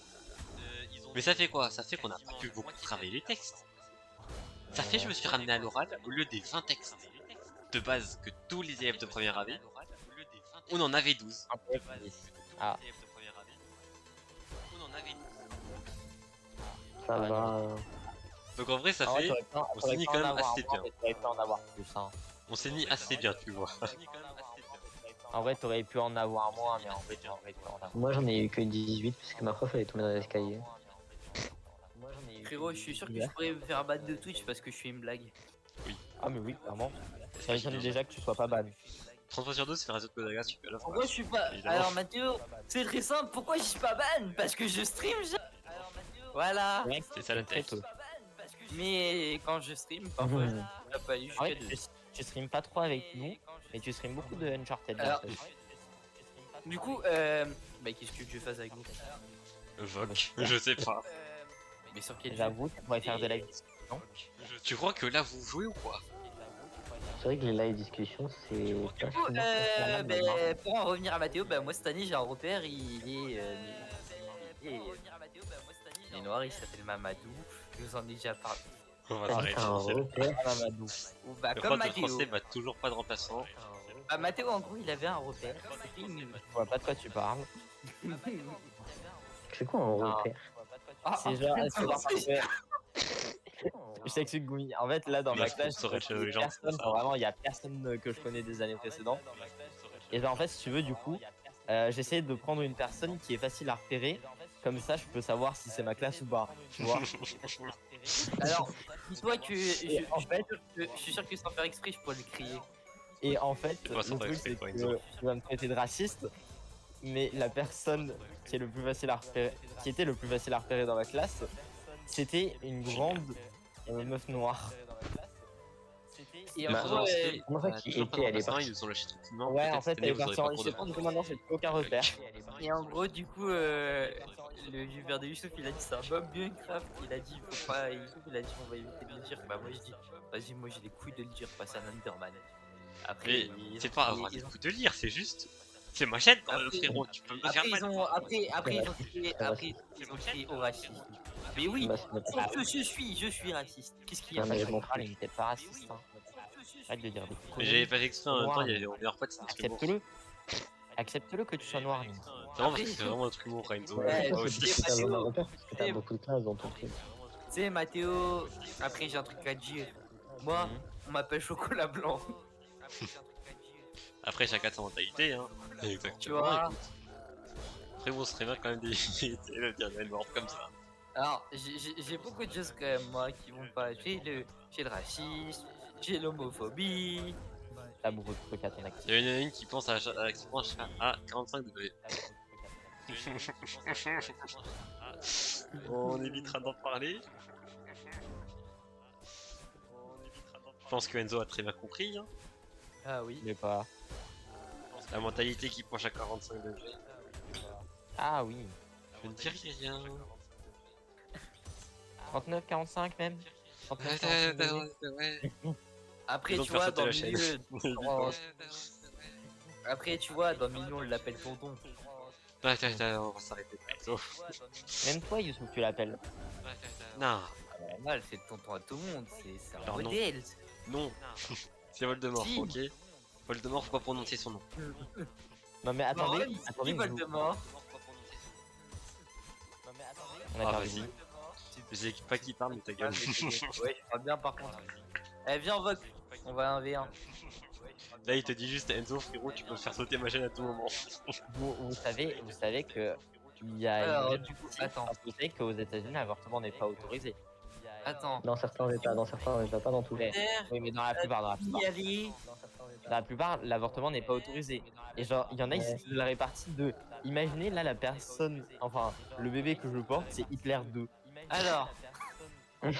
Speaker 1: Mais ça fait quoi? Ça fait qu'on a pas pu beaucoup travailler les textes. Ça fait que je me suis ramené à l'oral au lieu des 20 textes de base que tous les élèves de première avaient. On en avait 12.
Speaker 4: Ah.
Speaker 1: On en avait 12.
Speaker 3: Ça
Speaker 4: Ouais,
Speaker 3: va.
Speaker 1: Donc en vrai, ça
Speaker 4: Ah ouais,
Speaker 1: fait.
Speaker 4: t'aurais pu en-
Speaker 1: on
Speaker 4: t'aurais
Speaker 1: s'est mis
Speaker 4: pu en
Speaker 1: quand même
Speaker 4: avoir
Speaker 1: assez
Speaker 4: moins,
Speaker 1: bien.
Speaker 4: mais t'aurais pu en avoir plus. Hein.
Speaker 1: On s'est mis assez bien, tu vois.
Speaker 4: En vrai, t'aurais pu en avoir moins, mais en vrai, tu en avoir.
Speaker 3: Moi, j'en ai eu que 18 parce que ma prof elle est tombée dans l'escalier.
Speaker 2: Frérot, je suis sûr que je pourrais me faire battre de Twitch parce que je fais une blague.
Speaker 4: Ah, mais oui, clairement. Ça m'étonne déjà que tu sois pas ban.
Speaker 1: 30 fois sur 2, c'est le réseau de Kodaga, tu peux la
Speaker 2: Pourquoi je suis pas.
Speaker 1: Évidemment.
Speaker 2: Alors Mathéo, c'est très simple, pourquoi je suis pas ban? Parce que je stream, voilà.
Speaker 4: Ouais,
Speaker 1: C'est ça la
Speaker 4: très
Speaker 1: tête.
Speaker 4: tôt.
Speaker 2: Mais quand je stream, parfois,
Speaker 3: Mhm.
Speaker 2: ça peut aller
Speaker 4: En
Speaker 2: jusqu'à
Speaker 4: fait,
Speaker 2: deux.
Speaker 4: tu stream pas trop avec nous, mais tu stream beaucoup de Uncharted.
Speaker 2: Alors,
Speaker 4: en fait.
Speaker 2: Du coup, bah qu'est-ce que je fasse avec vous?
Speaker 1: Vogue, je sais pas.
Speaker 2: Mais sur quel jeu?
Speaker 4: J'avoue, tu pourrais faire de la discussion.
Speaker 1: Tu crois que là vous jouez ou quoi?
Speaker 3: C'est vrai que les live discussions, c'est pas
Speaker 2: Du coup,
Speaker 3: souvent.
Speaker 2: bah, pour en revenir à Mathéo, bah moi cette année j'ai un repère, il est noir, il s'appelle Mamadou, je vous en ai déjà parlé.
Speaker 1: On va
Speaker 3: Ah,
Speaker 1: s'arrêter.
Speaker 3: un
Speaker 1: C'est bon.
Speaker 3: repère.
Speaker 4: Ah, Mamadou.
Speaker 2: Ou bah
Speaker 1: Le
Speaker 2: comme
Speaker 1: prof de
Speaker 2: Mathéo.
Speaker 1: français va toujours pas de remplaçant.
Speaker 2: Bah Mathéo en gros il avait un repère, c'était une...
Speaker 4: Je vois pas de quoi tu parles.
Speaker 3: C'est quoi un
Speaker 4: Ah.
Speaker 3: repère?
Speaker 2: Ah,
Speaker 4: C'est genre, c'est genre parce que- Je t'explique, Goumi. En fait, là, dans ma
Speaker 1: Merci pour
Speaker 4: classe,
Speaker 1: sauver les gens.
Speaker 4: personne, genre, vraiment, il y a personne que je connais des années précédentes. Et genre, en fait, si tu veux, du coup, j'essaie de prendre une personne qui est facile à repérer. Comme ça, je peux savoir si c'est ma classe ou pas. Tu vois?
Speaker 2: Alors, dis-toi que
Speaker 4: Et en fait,
Speaker 2: je suis sûr que sans faire exprès je pourrais le crier.
Speaker 4: et en fait,
Speaker 1: C'est quoi, ça
Speaker 4: le
Speaker 1: t'a
Speaker 4: truc,
Speaker 1: expliqué,
Speaker 4: c'est
Speaker 1: par
Speaker 4: que
Speaker 1: exemple
Speaker 4: tu vas me traiter de raciste. Mais la personne qui est le plus facile à repérer, qui était le plus facile à repérer dans ma classe, c'était une grande meuf noire.
Speaker 2: Et
Speaker 3: Bah,
Speaker 2: en gros,
Speaker 3: comment ça qu'il était, elle est partie?
Speaker 1: Ils nous ont lâché tranquillement.
Speaker 4: Ouais,
Speaker 1: Peut-être
Speaker 4: en fait,
Speaker 1: cette année,
Speaker 4: elle est
Speaker 1: vous aurez
Speaker 4: partie
Speaker 1: pas
Speaker 4: en
Speaker 1: cours de
Speaker 4: lycée pro, du coup, maintenant, j'ai plus aucun repère.
Speaker 2: et en gros, du coup, le vieux de Youssouf, il a dit c'est un mob Minecraft. Il a dit faut pas. Il a dit on va éviter de le dire. Bah, moi je dis vas-y, moi j'ai les couilles de le dire, pas un Underman. Après,
Speaker 1: Mais c'est pas avoir des coups de lire, c'est juste. C'est ma chaîne, frérot, tu peux me faire
Speaker 2: Après,
Speaker 1: mal.
Speaker 2: ils ont, après, ils ont crié,
Speaker 3: C'est
Speaker 2: après, ils ont crié au racisme. Mais oui,
Speaker 3: Bah, c'est notre-
Speaker 2: je suis raciste. Qu'est-ce qu'il y a?
Speaker 3: Non, mais je m'en fous.
Speaker 4: Il n'était pas raciste. Hein. Arrête de dire des
Speaker 1: Mais
Speaker 4: conneries.
Speaker 1: j'avais pas fait exprès en même temps,
Speaker 4: Noir,
Speaker 1: il y avait mon meilleur pote, c'était un truc humour.
Speaker 4: Accepte-le. Accepte-le que tu sois noir, Link.
Speaker 1: C'est vraiment parce que c'est vraiment un truc humour, Renzo.
Speaker 2: Ouais,
Speaker 1: Moi
Speaker 3: c'est
Speaker 1: aussi.
Speaker 3: parce que t'as besoin d'un repère, parce que t'as
Speaker 2: C'est-
Speaker 3: beaucoup de classes dans ton truc.
Speaker 2: Tu sais, Mathéo, après, j'ai un truc à te dire. Moi, on m'appelle chocolat blanc.
Speaker 1: Après, chacun sa mentalité, hein. Exactement.
Speaker 2: Tu vois?
Speaker 1: écoute. Après, bon, ce serait bien quand même d'éviter de dire des morts comme ça.
Speaker 2: Alors, j'ai beaucoup de choses quand même, moi, qui vont pas. J'ai le racisme, j'ai l'homophobie.
Speaker 4: T'as beaucoup de trucs à ton actif.
Speaker 1: Il y en a une qui pense qui pense à 45 degrés. On évitera d'en parler. Je pense que Enzo a très bien compris. Hein.
Speaker 2: Ah oui.
Speaker 4: Mais pas.
Speaker 1: La mentalité qui penche à 45 degrés.
Speaker 4: Ah oui.
Speaker 1: Je ne dirai rien.
Speaker 4: 39, 45 même. 39,
Speaker 1: Ouais,
Speaker 4: 45 degrés.
Speaker 1: ouais.
Speaker 2: Après,
Speaker 1: Ils ont
Speaker 2: tu
Speaker 1: fait
Speaker 2: vois,
Speaker 1: sauter
Speaker 2: dans
Speaker 1: la
Speaker 2: le
Speaker 1: chaîne.
Speaker 2: milieu. Après, tu vois, dans le milieu, on l'appelle tonton.
Speaker 1: On va s'arrêter de Enzo.
Speaker 4: Même toi, Youssouf, tu l'appelles.
Speaker 1: Non,
Speaker 2: Normal, c'est le tonton à tout le monde. C'est un
Speaker 1: Alors non.
Speaker 2: modèle.
Speaker 1: non. C'est Voldemort,
Speaker 2: Si.
Speaker 1: ok. Voldemort, faut pas prononcer son nom.
Speaker 4: Non mais attendez,
Speaker 2: Non,
Speaker 4: attendez,
Speaker 2: il
Speaker 4: je
Speaker 2: va
Speaker 4: vous-
Speaker 2: de mort.
Speaker 4: on a
Speaker 1: Ah,
Speaker 4: perdu.
Speaker 1: vas-y. Je sais pas qui parle, mais ta
Speaker 2: Ah,
Speaker 1: gueule.
Speaker 2: ouais, je parle bien par contre. Eh, viens, Vox. On va 1v1.
Speaker 1: Là, il te dit juste Enzo, frérot, tu peux faire sauter ma chaîne à tout moment.
Speaker 4: Vous savez que il y a
Speaker 2: Alors,
Speaker 4: une
Speaker 2: du coup,
Speaker 4: petite
Speaker 2: attends.
Speaker 4: vous savez qu'aux États-Unis, l'avortement n'est pas autorisé.
Speaker 2: Attends.
Speaker 3: Dans certains états, pas dans tous.
Speaker 4: Ouais. Oui, mais dans la plupart,
Speaker 2: Y aller.
Speaker 4: Dans la plupart, l'avortement n'est pas autorisé. Et genre, il y en a ici de la répartie de. Imaginez là la personne, enfin, le bébé que je porte, c'est Hitler 2.
Speaker 2: Alors,
Speaker 1: Moi,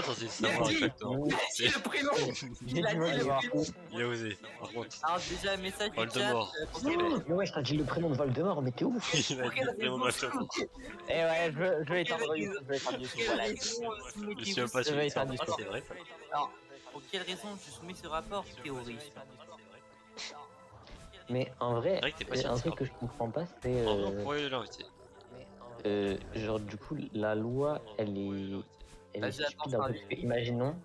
Speaker 1: j'en sais savoir
Speaker 2: dit.
Speaker 1: exactement.
Speaker 2: c'est le prénom.
Speaker 4: J'ai
Speaker 2: Il a
Speaker 4: dit,
Speaker 2: dit
Speaker 4: moi,
Speaker 2: le
Speaker 4: je vais
Speaker 2: prénom.
Speaker 1: Il a osé. Par contre,
Speaker 2: Alors, déjà, message du chat.
Speaker 1: Voldemort.
Speaker 3: Mais ouais, je t'ai dit le prénom de Voldemort, mais t'es ouf.
Speaker 1: il a
Speaker 2: Pour
Speaker 1: dit
Speaker 2: quelle
Speaker 1: le prénom de
Speaker 2: raison
Speaker 1: Voldemort.
Speaker 4: Eh ouais, je vais éteindre
Speaker 2: Quelle
Speaker 4: YouTube, je vais éteindre YouTube,
Speaker 2: Quelle
Speaker 4: voilà.
Speaker 2: raison
Speaker 1: Je
Speaker 2: soumettez-vous
Speaker 1: suis même pas
Speaker 4: Je
Speaker 1: sûr
Speaker 4: vais
Speaker 1: que ça
Speaker 4: éteindre
Speaker 1: marche,
Speaker 4: du
Speaker 1: c'est vrai. Ça.
Speaker 2: Alors, pour quelle raison je soumets ce rapport terroriste?
Speaker 3: Mais en vrai,
Speaker 1: C'est vrai que t'es pas sûr
Speaker 3: un
Speaker 1: de
Speaker 3: truc
Speaker 1: ça.
Speaker 3: que je comprends pas, c'est
Speaker 1: On pourrait l'inviter.
Speaker 3: genre du coup la loi, elle est
Speaker 2: Vas-y, attends,
Speaker 3: stupide un peu.
Speaker 2: Charlie.
Speaker 3: Parce que imaginons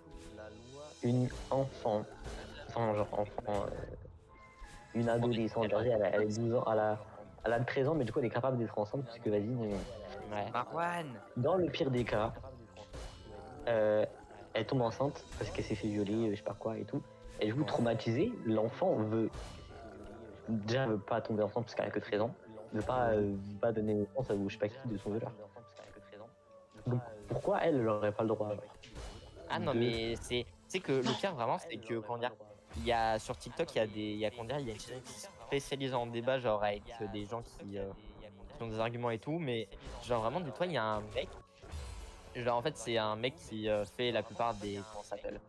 Speaker 3: une enfant, enfin genre enfant, une adolescente, genre, elle a 12 ans, elle a 13 ans, mais du coup elle est capable d'être ensemble parce que vas-y,
Speaker 4: Ouais.
Speaker 2: Marwan.
Speaker 3: dans le pire des cas, elle tombe enceinte parce qu'elle s'est fait violer, je sais pas quoi et tout. Et du coup traumatisée, l'enfant veut pas tomber enceinte parce qu'elle a que 13 ans, veut pas donner naissance à je sais pas qui de son violeur. Donc pourquoi elle n'aurait pas le droit alors?
Speaker 4: Ah non,
Speaker 3: de-
Speaker 4: mais c'est que le pire vraiment, c'est que comment dire, il y a sur TikTok, il y a comment dire, il y a une chaîne qui se spécialise en débat, genre avec des gens qui ont des arguments et tout, mais genre vraiment, dis-toi, il y a un mec, genre en fait, c'est un mec qui fait la plupart des, comment ça s'appelle,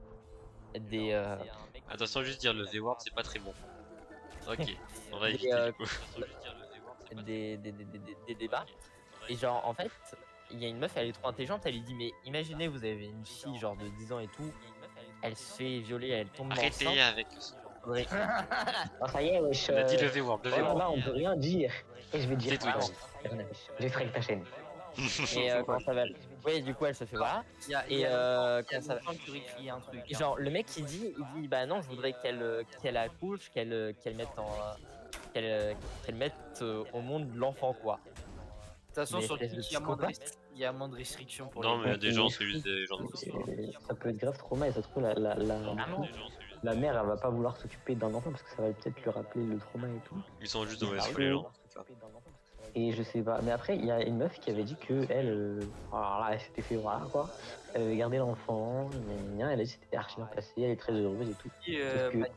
Speaker 4: des,
Speaker 1: Attention, juste dire le V-word, c'est pas très bon. Ok, on va
Speaker 4: Des,
Speaker 1: éviter du coup.
Speaker 4: des débats. Et genre, en fait, il y a une meuf, elle est trop intelligente, elle lui dit, mais imaginez, vous avez une fille, genre de 10 ans et tout, elle se fait violer, elle tombe
Speaker 1: Arrêtez
Speaker 4: enceinte.
Speaker 1: avec le son.
Speaker 4: Faudrait-
Speaker 3: Ah ça y est, wesh.
Speaker 1: On a dit le V-word, le
Speaker 3: Oh là
Speaker 1: V-word.
Speaker 3: là, on peut rien dire. Et je vais dire
Speaker 1: Tais-toi,
Speaker 3: quoi
Speaker 1: Guy.
Speaker 3: Je strike ta chaîne.
Speaker 4: Et comment ça va? Oui, du coup, elle se fait voilà.
Speaker 2: Il y a,
Speaker 4: Et
Speaker 2: il y a
Speaker 4: comment ça va?
Speaker 2: longtemps que tu réécris un truc.
Speaker 4: Et genre, le mec il dit, bah non, je voudrais qu'elle accouche, qu'elle mette en. Qu'elle mette au monde l'enfant, quoi.
Speaker 2: De toute façon,
Speaker 4: Mais
Speaker 2: sur
Speaker 4: espèce de
Speaker 2: Twitch,
Speaker 4: psychopathe.
Speaker 2: il y a moins de restrictions pour
Speaker 1: Non,
Speaker 2: les
Speaker 1: mais il y a des gens, c'est juste des gens de fausse foi.
Speaker 3: Ça peut être grave trauma et ça se trouve
Speaker 4: Vraiment.
Speaker 3: la mère elle va pas vouloir s'occuper d'un enfant parce que ça va peut-être lui rappeler le trauma et tout.
Speaker 1: Ils sont juste de mauvaise
Speaker 3: Ah
Speaker 1: foi,
Speaker 3: oui.
Speaker 1: les gens.
Speaker 3: Et je sais pas, mais après il y a une meuf qui avait dit que elle, alors là elle s'était fait voilà quoi, elle avait gardé l'enfant, elle a dit que c'était archi bien passé, elle est très heureuse et tout. Sauf que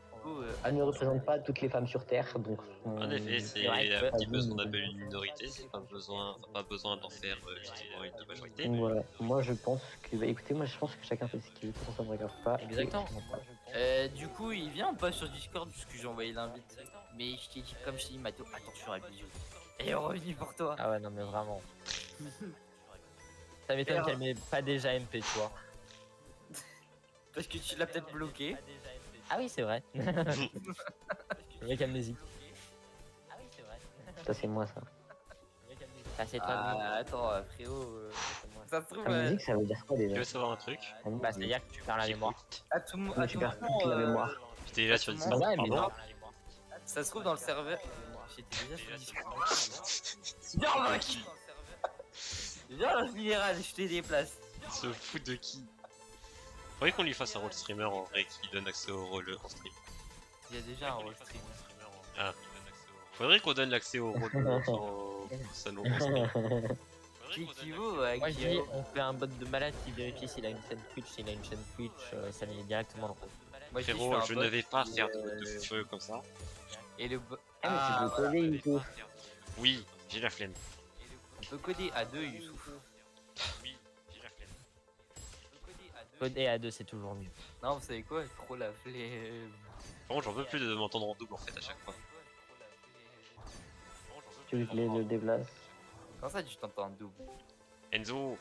Speaker 3: elle ne représente pas toutes les femmes sur Terre, donc.
Speaker 1: En effet, c'est
Speaker 4: vrai
Speaker 1: un
Speaker 4: que-
Speaker 1: petit peu ce qu'on appelle une minorité, c'est pas besoin d'en faire justement une majorité.
Speaker 3: Donc voilà, moi je pense que, bah écoutez, moi je pense que chacun fait ce qu'il veut, de toute façon ça me regarde pas.
Speaker 4: Exactement.
Speaker 2: Du coup, il vient ou pas sur Discord parce que j'ai envoyé l'invite. Mais je t'ai dit, comme je t'ai dit, Mathéo, attention à bisous. Et on revient pour toi.
Speaker 4: Ah ouais, non, mais vraiment. Ça m'étonne qu'elle m'ait pas déjà MP, tu vois.
Speaker 2: Parce que tu l'as peut-être bloqué.
Speaker 4: Ah oui, c'est vrai. Le mec amnésique. Ah oui, c'est vrai.
Speaker 3: Ça, c'est moi, ça.
Speaker 4: Ah, c'est toi.
Speaker 2: Ah, attends, frérot. Ça se trouve.
Speaker 3: Amnésique, ça veut dire quoi
Speaker 1: Tu
Speaker 3: déjà?
Speaker 1: veux savoir un truc?
Speaker 4: Bah, c'est-à-dire que tu perds la mémoire.
Speaker 1: J'écoute.
Speaker 2: À tout
Speaker 3: Mais tu perds toute la mémoire.
Speaker 1: J'étais là sur
Speaker 2: Bah
Speaker 1: Discord,
Speaker 4: ouais, mais
Speaker 1: pardon.
Speaker 4: non.
Speaker 2: Ça se trouve dans le serveur. J'étais déjà sur Discord.
Speaker 1: Viens,
Speaker 2: Viens, mec. Viens, le général, je te déplace.
Speaker 1: Il se fout de qui? Faudrait qu'on lui fasse un rôle streamer en vrai qui donne accès au rôle en stream.
Speaker 2: Il y a déjà un rôle stream.
Speaker 1: Ah. Faudrait qu'on donne l'accès au rôle au salon en stream.
Speaker 2: Qui vaut
Speaker 4: Moi, je dis, on fait un bot de malade qui vérifie s'il a une chaîne Twitch. S'il a une chaîne Twitch, ça met directement le rôle.
Speaker 2: Moi, je dis,
Speaker 1: Frérot,
Speaker 2: fais un
Speaker 1: je
Speaker 2: bot
Speaker 1: ne vais pas
Speaker 2: qui,
Speaker 1: faire de feu comme ça.
Speaker 2: Et le bot.
Speaker 3: Ah, mais tu peux coder, Youssouf.
Speaker 1: Oui, j'ai la flemme.
Speaker 2: On peut coder à deux, Youssouf.
Speaker 1: Oui, j'ai la flemme.
Speaker 2: On peut coder à deux.
Speaker 4: Coder à deux, c'est toujours mieux.
Speaker 2: Non, vous savez quoi? Trop la flemme.
Speaker 1: Par contre, j'en veux plus de m'entendre en double en fait à chaque fois.
Speaker 3: Tu veux que je le déplace?
Speaker 2: Comment ça, tu t'entends en double?
Speaker 1: Enzo,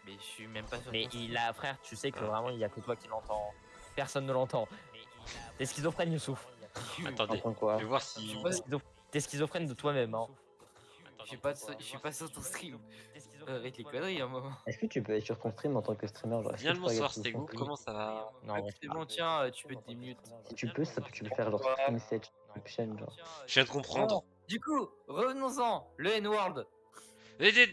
Speaker 2: Mais je suis même pas sur
Speaker 4: Mais
Speaker 2: ton
Speaker 4: il a, frère, tu sais que vraiment, il y a que toi qui l'entends. Personne ne l'entend. T'es schizophrène, Youssouf.
Speaker 1: attendez,
Speaker 3: Entends
Speaker 1: je
Speaker 3: quoi?
Speaker 1: vais voir si.
Speaker 4: T'es schizophrène de toi-même, hein.
Speaker 2: Je suis pas sur ton stream. Arrête les conneries un moment.
Speaker 3: Est-ce que tu peux être sur ton stream en tant que streamer? Genre, est-ce
Speaker 1: Viens
Speaker 3: que
Speaker 1: le
Speaker 3: je peux regarder
Speaker 1: bonsoir,
Speaker 3: sur
Speaker 1: c'était
Speaker 3: ton
Speaker 1: vous,
Speaker 3: stream?
Speaker 1: comment ça va?
Speaker 4: Non, ouais,
Speaker 2: C'est bon, tiens, tu peux te démute.
Speaker 3: Si tu peux, tu peux faire genre stream setception, genre.
Speaker 1: Je viens de comprendre.
Speaker 2: Du coup, revenons-en. Le N-World.
Speaker 1: Monsieur.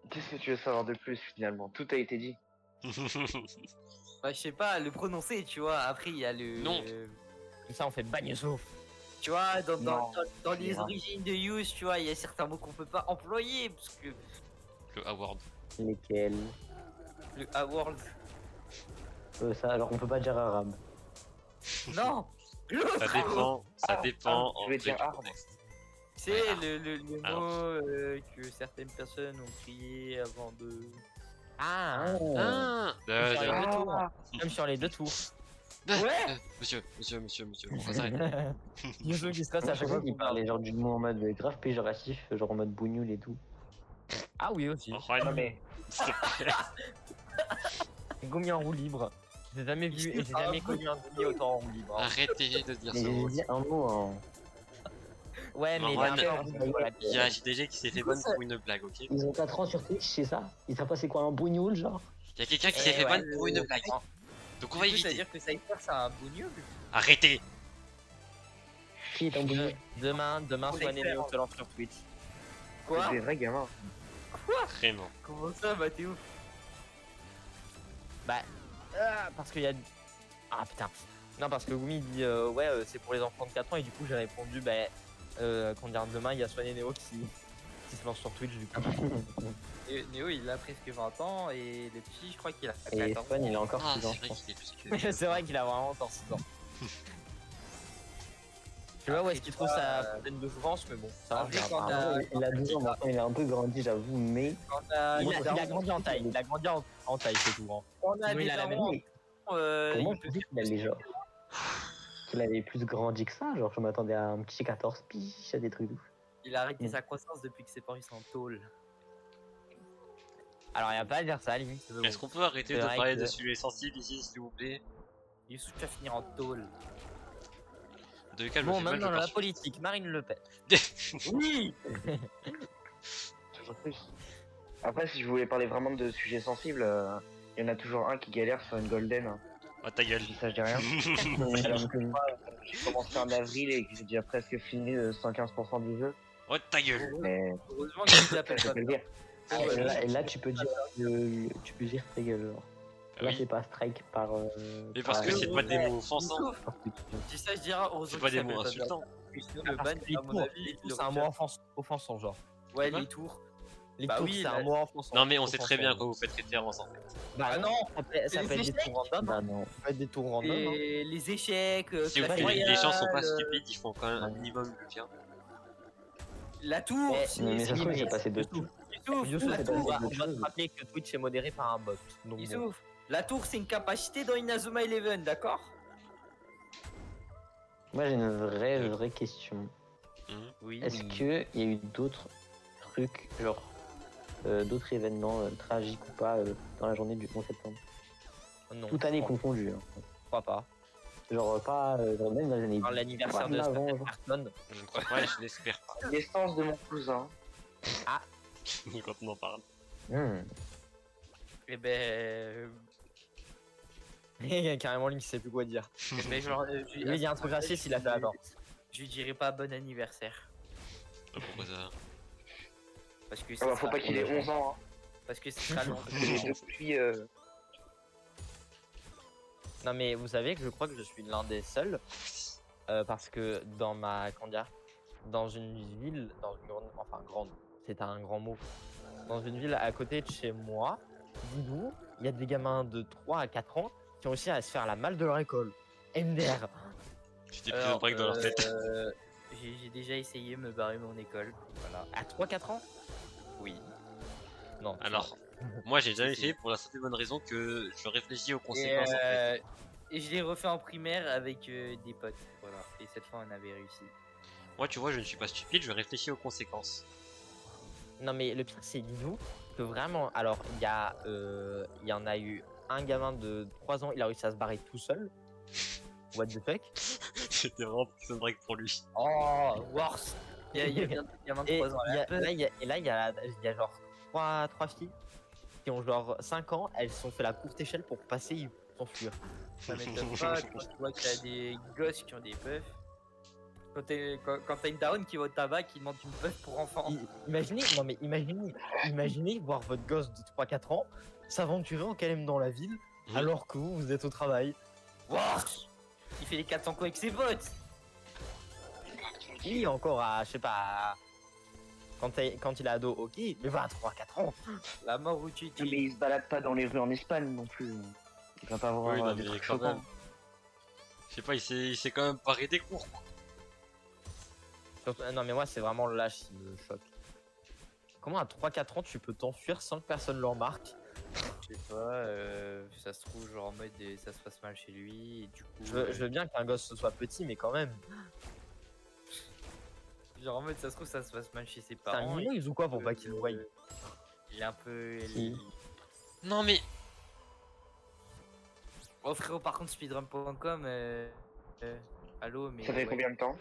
Speaker 3: Qu'est-ce que tu veux savoir de plus finalement? Tout a été dit.
Speaker 2: Bah, je sais pas, le prononcer, tu vois. Après, il y a le.
Speaker 1: Non.
Speaker 4: Comme ça, on fait bagne Youssouf.
Speaker 2: Tu vois,
Speaker 3: Non.
Speaker 2: dans les
Speaker 3: Non.
Speaker 2: origines de use, tu vois, il y a certains mots qu'on peut pas employer. Parce que
Speaker 1: Le award.
Speaker 3: Lesquels?
Speaker 2: le A-World.
Speaker 3: Ça, alors on peut pas dire arabe.
Speaker 2: Non.
Speaker 1: Ça dépend, ça dépend en
Speaker 3: je vais dire
Speaker 1: vrai du
Speaker 3: arbre.
Speaker 2: Tu
Speaker 1: contexte.
Speaker 2: sais, le mot
Speaker 1: Alors.
Speaker 2: que certaines personnes ont crié avant de.
Speaker 4: Ah,
Speaker 1: Ah,
Speaker 4: Comme sur les deux tours. Comme sur les deux tours.
Speaker 2: Ouais.
Speaker 1: Monsieur, on va s'arrêter.
Speaker 4: Youssouf qui se passe à
Speaker 3: À
Speaker 4: chaque fois
Speaker 3: il
Speaker 4: qu'on parle.
Speaker 3: parlait genre du mot en mode grave péjoratif, genre en mode bougnoul et tout.
Speaker 4: Ah oui, aussi.
Speaker 1: Ryan,
Speaker 3: mais
Speaker 1: s'il te plaît.
Speaker 4: Goumi en roue libre. J'ai jamais vu et j'ai jamais connu un Goumi autant en roue libre. hein.
Speaker 1: Arrêtez de dire
Speaker 3: mais
Speaker 1: ce
Speaker 3: j'ai
Speaker 1: mot.
Speaker 3: dit un mot en.
Speaker 4: Ouais, mais
Speaker 1: Marwan,
Speaker 4: il a un peu voilà,
Speaker 1: Il y a JDG qui s'est fait ban pour une blague, ok?
Speaker 3: Ils ont 4 ans sur Twitch, c'est ça? Ils savent pas c'est quoi un bougnoul, genre?
Speaker 1: Il y a quelqu'un qui s'est fait
Speaker 4: ouais,
Speaker 1: ban pour une blague. Donc on va
Speaker 2: Du coup, ça veut
Speaker 1: éviter.
Speaker 2: dire que Cypher c'est un bougnoul.
Speaker 1: Arrêtez.
Speaker 3: Qui est un bougnoul?
Speaker 4: Demain,
Speaker 2: Faut
Speaker 4: soit
Speaker 2: les
Speaker 4: Nénéo
Speaker 2: faire.
Speaker 4: se lance sur Twitch.
Speaker 2: Quoi?
Speaker 3: Des vrais gamins.
Speaker 1: Vraiment.
Speaker 2: Comment ça, Mathéo?
Speaker 4: Bah, parce qu'il y a. Ah putain. Non, parce que Goumi dit ouais, c'est pour les enfants de 4 ans, et du coup, j'ai répondu, bah, qu'on dire demain, il y a Swan et Néo qui se lance sur Twitch, du coup.
Speaker 2: Et Néo, il a presque 20 ans et le petit, je crois qu'il a
Speaker 3: Et
Speaker 2: 14
Speaker 3: Swan, il a encore
Speaker 1: Ah,
Speaker 3: 6 ans,
Speaker 1: c'est
Speaker 3: je
Speaker 1: vrai
Speaker 3: pense.
Speaker 1: qu'il est plus que.
Speaker 4: C'est vrai qu'il a vraiment encore 6 ans. Je sais pas où est-ce qu'il trouve sa peine de jouvence, mais bon, ça va.
Speaker 2: Après,
Speaker 4: on
Speaker 2: quand
Speaker 4: verra.
Speaker 2: t'as-
Speaker 3: Il a 12 ans maintenant, il a un peu grandi, j'avoue, mais.
Speaker 2: Quand t'as
Speaker 4: Il
Speaker 2: des
Speaker 4: a
Speaker 2: darons-
Speaker 4: grandi en taille, il a grandi en taille, c'est tout. Hein.
Speaker 2: quand on a
Speaker 4: Sinon,
Speaker 2: des
Speaker 4: il a la
Speaker 2: darons,
Speaker 4: même-
Speaker 3: Pour moi, je me dis qu'il allait genre. Qu'il avait plus grandi que ça, genre je m'attendais à un petit 14 piges, à des trucs de ouf.
Speaker 2: il a arrêté sa croissance depuis que ses parents ils sont en tôle.
Speaker 4: Alors, il n'y a pas à dire ça, limite. mais bon.
Speaker 1: Est-ce qu'on peut arrêter
Speaker 4: C'est
Speaker 1: de
Speaker 4: vrai
Speaker 1: parler
Speaker 4: que-
Speaker 1: de sujets sensibles ici, s'il vous plaît?
Speaker 2: Il se à finir en tôle.
Speaker 1: De quel
Speaker 4: Bon,
Speaker 1: me fait mal,
Speaker 4: maintenant,
Speaker 1: je
Speaker 4: la
Speaker 1: pense.
Speaker 4: politique, Marine Le Pen.
Speaker 2: Oui.
Speaker 3: Toujours plus. Après, si je voulais parler vraiment de sujets sensibles, il y en a toujours un qui galère sur une golden. Hein.
Speaker 1: Oh ta gueule.
Speaker 3: Je dis ça, je dis rien. Alors que moi, j'ai commencé en avril et que j'ai déjà presque fini 115% du jeu.
Speaker 1: Oh ta gueule.
Speaker 3: Mais
Speaker 2: Heureusement qu'il nous appelle
Speaker 3: je
Speaker 2: pas.
Speaker 3: peux le dire. Et là, tu peux dire ta gueule. Genre.
Speaker 1: Ah
Speaker 3: Là,
Speaker 1: oui.
Speaker 3: c'est pas strike par.
Speaker 1: Mais parce que
Speaker 3: par-
Speaker 1: c'est pas des mots offensants.
Speaker 3: par Twitch.
Speaker 2: Si ça, je dirais heureusement
Speaker 1: C'est pas
Speaker 2: qu'il
Speaker 1: des mots
Speaker 2: s'appelle
Speaker 1: insultants.
Speaker 2: Sinon, le
Speaker 4: Parce
Speaker 2: ban,
Speaker 4: que les
Speaker 2: à mon
Speaker 4: tours,
Speaker 2: avis,
Speaker 4: les
Speaker 2: il
Speaker 4: tours,
Speaker 2: le
Speaker 4: c'est un mot offensant, genre.
Speaker 2: Ouais,
Speaker 1: Quoi
Speaker 2: les tours.
Speaker 4: Les
Speaker 2: Bah
Speaker 4: tours,
Speaker 2: oui,
Speaker 4: c'est
Speaker 2: là-
Speaker 4: un mot offensant.
Speaker 1: Non mais on sait très bien
Speaker 4: offensant.
Speaker 1: quand vous faites référence en fait.
Speaker 4: Bah
Speaker 2: Ah
Speaker 4: non,
Speaker 2: non,
Speaker 4: ça peut
Speaker 2: c'est
Speaker 4: être
Speaker 2: les
Speaker 4: des
Speaker 2: échecs.
Speaker 4: tours random.
Speaker 3: Bah non.
Speaker 4: Ça peut être des tours random. hein.
Speaker 2: Et les échecs,
Speaker 1: Si vous
Speaker 2: Clash
Speaker 1: voulez, les gens sont pas
Speaker 2: Royale,
Speaker 1: stupides, ils font quand même un minimum le bien.
Speaker 2: La tour,
Speaker 3: Mais ça se trouve,
Speaker 4: mais
Speaker 3: j'ai passé deux
Speaker 4: Youssouf,
Speaker 3: tours.
Speaker 4: Youssouf,
Speaker 2: la
Speaker 3: c'est
Speaker 2: tour,
Speaker 3: pas-
Speaker 4: on va
Speaker 3: d'autres
Speaker 4: te
Speaker 3: choses.
Speaker 4: rappeler que Twitch est modéré par un bot. Donc bon.
Speaker 2: Youssouf, la tour c'est une capacité dans Inazuma Eleven, d'accord?
Speaker 3: Moi, j'ai une vraie question.
Speaker 2: Oui.
Speaker 3: Est-ce qu'il y a eu d'autres trucs, genre d'autres événements tragiques ou pas dans la journée du 11 septembre?
Speaker 4: Non.
Speaker 3: Toute année
Speaker 4: je
Speaker 3: confondue. Hein.
Speaker 4: crois pas.
Speaker 3: Genre pas genre même dans les années.
Speaker 4: Dans l'anniversaire de
Speaker 3: Même avant,
Speaker 4: certaines
Speaker 3: genre.
Speaker 4: personnes.
Speaker 1: Je ne crois pas et je l'espère pas.
Speaker 5: Naissance de mon cousin.
Speaker 1: Quand on en parle.
Speaker 2: Eh ben.
Speaker 4: Il y a carrément Link qui sait plus quoi dire.
Speaker 2: eh ben, genre,
Speaker 4: Lui, il y a un truc raciste, il a fait la porte.
Speaker 2: Je lui dirai pas bon anniversaire.
Speaker 1: Pourquoi ça?
Speaker 2: Parce que
Speaker 5: Ah bah, faut pas qu'il ait 11 ans. Hein.
Speaker 2: Parce que c'est sera long.
Speaker 5: Parce que depuis.
Speaker 4: Non, mais vous savez que je crois que je suis l'un des seuls. Parce que dans ma. Comment dire? Dans une ville. Dans une grande. Enfin, grande. C'est un grand mot. Dans une ville à côté de chez moi, dis-vous, il y a des gamins de 3 à 4 ans qui ont réussi à se faire la malle de leur école. MDR.
Speaker 1: J'étais pris un break dans leur tête.
Speaker 2: J'ai déjà essayé de me barrer mon école. Voilà.
Speaker 4: À 3-4 ans?
Speaker 2: Oui.
Speaker 4: Non.
Speaker 1: Alors, moi j'ai jamais
Speaker 2: Si.
Speaker 1: fait pour la simple et bonne raison que je réfléchis aux
Speaker 2: Et,
Speaker 1: conséquences en fait.
Speaker 2: et je l'ai refait en primaire avec des potes. Voilà. Et cette fois, on avait réussi.
Speaker 1: Moi tu vois, je ne suis pas stupide, je réfléchis aux conséquences.
Speaker 4: Non, mais le pire, c'est dis-nous que vraiment. Alors, il y en a eu un gamin de 3 ans, il a réussi à se barrer tout seul. What the fuck?
Speaker 1: C'était vraiment un break pour lui.
Speaker 2: Oh, worse. Il y a 23
Speaker 4: Et
Speaker 2: ans.
Speaker 4: là, il y a genre 3 filles qui ont genre 5 ans, elles se sont fait la courte échelle pour passer, ils s'enfuir.
Speaker 2: Ça m'étonne pas quand tu vois qu'il y a des gosses qui ont des puffs. Quand t'as une daronne qui va au tabac qui demande une puff pour enfants.
Speaker 4: Imaginez, non mais imaginez voir votre gosse de 3-4 ans s'aventurer en calme dans la ville
Speaker 1: Mhm.
Speaker 4: alors que vous êtes au travail.
Speaker 2: Worse. Il fait les 400 coups avec ses potes.
Speaker 4: Oui, encore à, je sais pas, quand il est ado, ok, mais va à 3-4 ans.
Speaker 2: La mort ou tu
Speaker 5: Mais il se balade pas dans les rues en Espagne non plus. Il va pas avoir
Speaker 1: Oui, non,
Speaker 5: des
Speaker 1: mais
Speaker 5: trucs
Speaker 1: quand
Speaker 5: choquants.
Speaker 1: même. Je sais pas, il s'est quand même paré des cours quoi.
Speaker 4: Non mais moi c'est vraiment l'âge qui me choque. Comment à 3-4 ans tu peux t'enfuir sans que personne le remarque?
Speaker 2: Je sais pas, ça se trouve genre en mode ça se passe mal chez lui et du coup.
Speaker 4: Je veux bien qu'un gosse soit petit mais quand même.
Speaker 2: Genre en mode ça se trouve ça se passe mal chez ses
Speaker 4: C'est un
Speaker 2: parents.
Speaker 4: minouille ou quoi pour pas qu'il le voie?
Speaker 2: Il est un peu.
Speaker 3: Si.
Speaker 1: Non mais.
Speaker 2: Oh frérot, par contre speedrun.com allô mais.
Speaker 5: Ça fait
Speaker 2: ouais.
Speaker 5: combien de temps?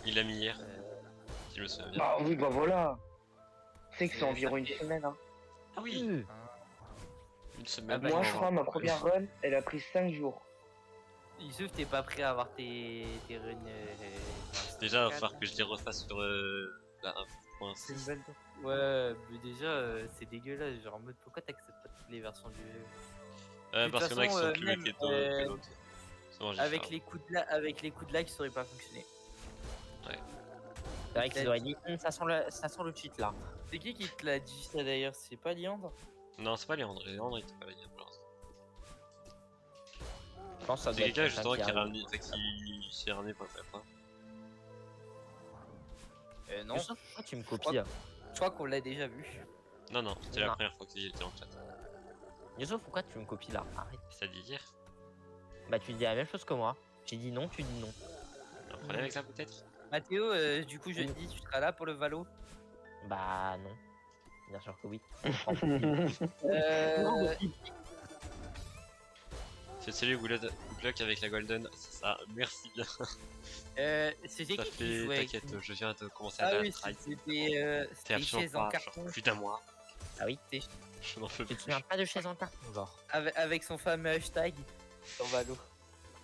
Speaker 1: Il l'a mis hier. Si je me souviens bien.
Speaker 5: Ah oui, bah voilà. C'est que c'est
Speaker 2: C'est-
Speaker 5: environ
Speaker 2: ça
Speaker 5: une
Speaker 2: fait-
Speaker 5: semaine. Hein.
Speaker 1: Ah oui, une semaine.
Speaker 2: Ah bah,
Speaker 5: Moi,
Speaker 2: non,
Speaker 5: je crois, ma première run, elle a pris 5 jours.
Speaker 2: Yusuf, t'es pas prêt à avoir tes runs.
Speaker 1: Déjà, il va falloir que je les refasse sur la 1.6.
Speaker 2: Ouais, mais déjà, c'est dégueulasse. Genre en mode pourquoi t'acceptes pas toutes les versions du jeu? De toute
Speaker 1: Parce qu'il y en a qui
Speaker 2: façon,
Speaker 1: sont plus
Speaker 2: même,
Speaker 1: bêtes que d'autres. Sinon, j'ai
Speaker 2: Avec
Speaker 1: fait
Speaker 2: les coups de lag, ça aurait pas fonctionné.
Speaker 4: C'est vrai qu'ils auraient dit ça sent le cheat là.
Speaker 2: C'est qui te l'a dit ça d'ailleurs? C'est pas Liandre?
Speaker 1: Non, c'est pas Léandre. Léandre, il était pas là hier pour l'instant.
Speaker 4: Je pense que ça
Speaker 1: C'est
Speaker 4: doit être
Speaker 1: quelqu'un justement qui a
Speaker 4: arrive.
Speaker 1: ramené, enfin, qui s'est ramené pour faire quoi.
Speaker 2: Non,
Speaker 4: Mais ça, pourquoi tu me copies hein?
Speaker 2: je crois qu'on l'a déjà vu.
Speaker 1: Non, non, c'était la
Speaker 4: Non.
Speaker 1: première fois qu'il était en chat.
Speaker 4: Youssouf, pourquoi tu me copies là? Arrête.
Speaker 1: Ça dit hier.
Speaker 4: Bah tu dis la même chose que moi. J'ai dit non, tu dis non.
Speaker 1: Un problème avec ça peut-être.
Speaker 2: Mathéo, du coup, je te dis, tu seras là pour le Valo?
Speaker 4: Bah non. Bien sûr que oui.
Speaker 1: C'est celui où bloque avec la golden. C'est ça, merci bien.
Speaker 2: C'était
Speaker 1: Ça
Speaker 2: qui
Speaker 1: fait,
Speaker 2: jouait avec
Speaker 1: t'inquiète,
Speaker 2: nous?
Speaker 1: je viens de commencer
Speaker 2: Ah
Speaker 1: à
Speaker 2: oui,
Speaker 1: la try.
Speaker 2: c'était
Speaker 1: T'es
Speaker 2: une chaise en
Speaker 1: absolument pas,
Speaker 2: carton
Speaker 1: genre, plus d'un mois.
Speaker 4: Ah oui.
Speaker 1: Je n'en peux
Speaker 4: Tu te
Speaker 1: plus.
Speaker 4: souviens pas de chaise en carton genre?
Speaker 2: avec son fameux hashtag sur Valo.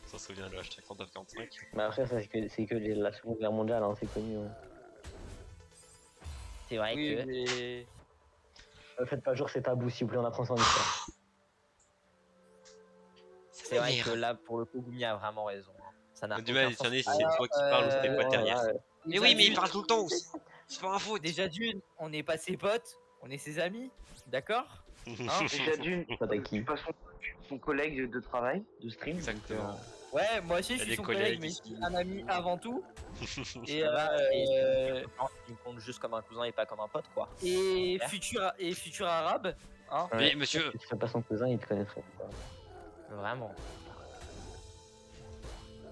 Speaker 1: Ça se souvient le hashtag 3945.
Speaker 3: Mais après, ça, c'est que la Seconde Guerre mondiale, hein, c'est connu. Hein.
Speaker 4: C'est vrai
Speaker 2: Oui,
Speaker 4: que.
Speaker 2: mais.
Speaker 3: Faites pas jour, c'est tabou, s'il vous plaît, on apprend ça en histoire.
Speaker 4: C'est vrai que là pour le coup Gumi a vraiment raison. Hein. Ça n'a
Speaker 1: Du mal à
Speaker 4: aucun sens.
Speaker 1: discerner si c'est toi qui parles ou c'est quoi derrière.
Speaker 3: Ouais,
Speaker 1: Mais oui, mais il parle tout le temps aussi. C'est pas ma faute.
Speaker 2: Déjà d'une, on n'est pas ses potes, on est ses amis, d'accord? Hein?
Speaker 5: Déjà d'une,
Speaker 3: Pas d'acquis.
Speaker 5: tu passes son collègue de travail, de stream.
Speaker 1: Exactement.
Speaker 2: Ouais, moi aussi
Speaker 1: Y
Speaker 2: je
Speaker 1: a
Speaker 2: suis
Speaker 1: des
Speaker 2: son
Speaker 1: collègues
Speaker 2: collègue, mais
Speaker 1: ici.
Speaker 2: je suis un ami avant tout. Et,
Speaker 4: Il me compte juste comme un cousin et pas comme un pote quoi.
Speaker 2: et futur arabe, hein?
Speaker 3: Ouais.
Speaker 1: Mais monsieur,
Speaker 3: Si tu fais pas son cousin, il te connaîtrait pas.
Speaker 4: Vraiment.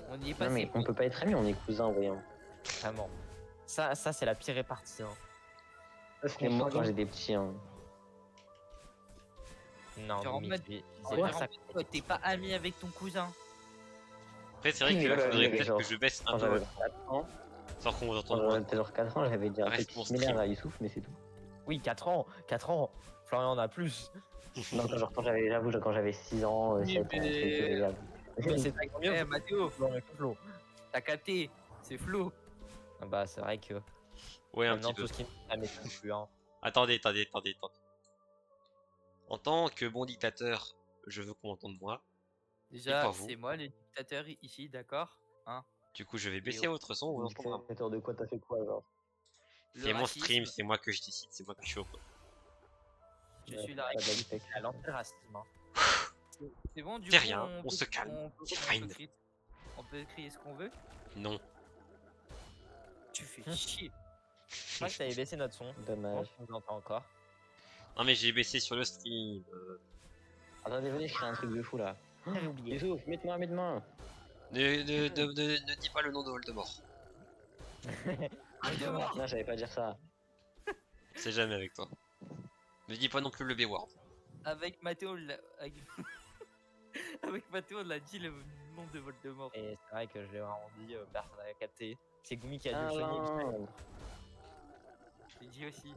Speaker 2: On n'y est
Speaker 3: Non,
Speaker 2: pas
Speaker 3: mais
Speaker 2: ses
Speaker 3: on peut pas être amis, on est cousins, voyons.
Speaker 4: Vraiment. Ça c'est la pire répartie. Hein.
Speaker 3: Ça, c'était moi quand j'ai des petits. Hein.
Speaker 4: Non,
Speaker 2: Genre en
Speaker 4: mais
Speaker 2: mode-
Speaker 4: c'est
Speaker 2: Genre,
Speaker 4: pas ça.
Speaker 2: toi, t'es pas ami avec ton cousin.
Speaker 1: Après, c'est vrai
Speaker 3: Oui,
Speaker 1: qu'il
Speaker 3: mais voilà,
Speaker 1: faudrait
Speaker 3: j'avais
Speaker 1: peut-être
Speaker 3: genre-
Speaker 1: que je baisse un
Speaker 3: Quand
Speaker 1: peu
Speaker 3: j'avais
Speaker 1: ma-
Speaker 3: 4 ans,
Speaker 1: sans qu'on vous
Speaker 3: quand
Speaker 1: entende
Speaker 3: j'avais
Speaker 1: moins.
Speaker 3: peut-être genre 4 ans, j'avais dit un
Speaker 1: Reste
Speaker 3: truc
Speaker 1: mon
Speaker 3: similaire
Speaker 1: stream.
Speaker 3: à Youssouf, mais c'est tout.
Speaker 4: Oui, 4 ans, 4 ans. Florian en a plus.
Speaker 3: Non, quand j'avais, j'avoue, quand j'avais 6 ans,
Speaker 2: Oui,
Speaker 3: 7 ans,
Speaker 2: mais-
Speaker 3: c'est j'avoue.
Speaker 4: Mais c'est pas mieux.
Speaker 2: Eh Mathéo,
Speaker 4: Florian que Flo.
Speaker 2: t'as capté, c'est Flo.
Speaker 4: Ah bah, c'est vrai que
Speaker 1: Ouais, un
Speaker 4: maintenant
Speaker 1: petit peu.
Speaker 4: tout ce qui ça m'étonne plus. Hein.
Speaker 1: Attendez. En tant que bon dictateur, je veux qu'on m'entende moi.
Speaker 2: Déjà,
Speaker 1: pas vous.
Speaker 2: c'est moi le dictateur ici, d'accord, hein.
Speaker 1: Du coup, je vais baisser
Speaker 2: oh.
Speaker 1: votre son, on vous entendra.
Speaker 3: Dictateur de quoi t'as fait quoi, genre?
Speaker 2: Le
Speaker 1: C'est mon
Speaker 2: racisme,
Speaker 1: stream, c'est moi que je décide, c'est moi qui chauffe.
Speaker 2: Je
Speaker 3: Ouais,
Speaker 2: suis la
Speaker 3: pas
Speaker 2: règle.
Speaker 3: d'habitude.
Speaker 4: À l'anti-racisme. Hein.
Speaker 2: C'est bon, du
Speaker 1: C'est
Speaker 2: coup,
Speaker 1: rien, on
Speaker 2: peut-
Speaker 1: se calme,
Speaker 2: peut-
Speaker 1: c'est
Speaker 2: on peut
Speaker 1: fine.
Speaker 2: crier- On peut crier ce qu'on veut.
Speaker 1: Non.
Speaker 2: Tu fais chier.
Speaker 4: Je crois que t'avais baissé notre son. Je
Speaker 3: Dommage.
Speaker 4: pense qu'on nous entend encore.
Speaker 1: Non mais j'ai baissé sur le stream.
Speaker 3: Attendez, venez, je crée un truc de fou là.
Speaker 4: J'avais oublié.
Speaker 3: Youssouf, mets-moi.
Speaker 1: Ne dis pas le nom de Voldemort.
Speaker 3: Non, j'allais pas dire ça.
Speaker 1: C'est jamais avec toi. Ne dis pas non plus le B-word.
Speaker 2: Avec Mathéo, avec... avec Mathéo, on a dit le nom de Voldemort.
Speaker 4: Et c'est vrai que je l'ai vraiment dit, personne n'a capté. C'est Gumi qui a
Speaker 3: Ah,
Speaker 4: dû le sonner.
Speaker 3: non.
Speaker 2: Je l'ai dit aussi.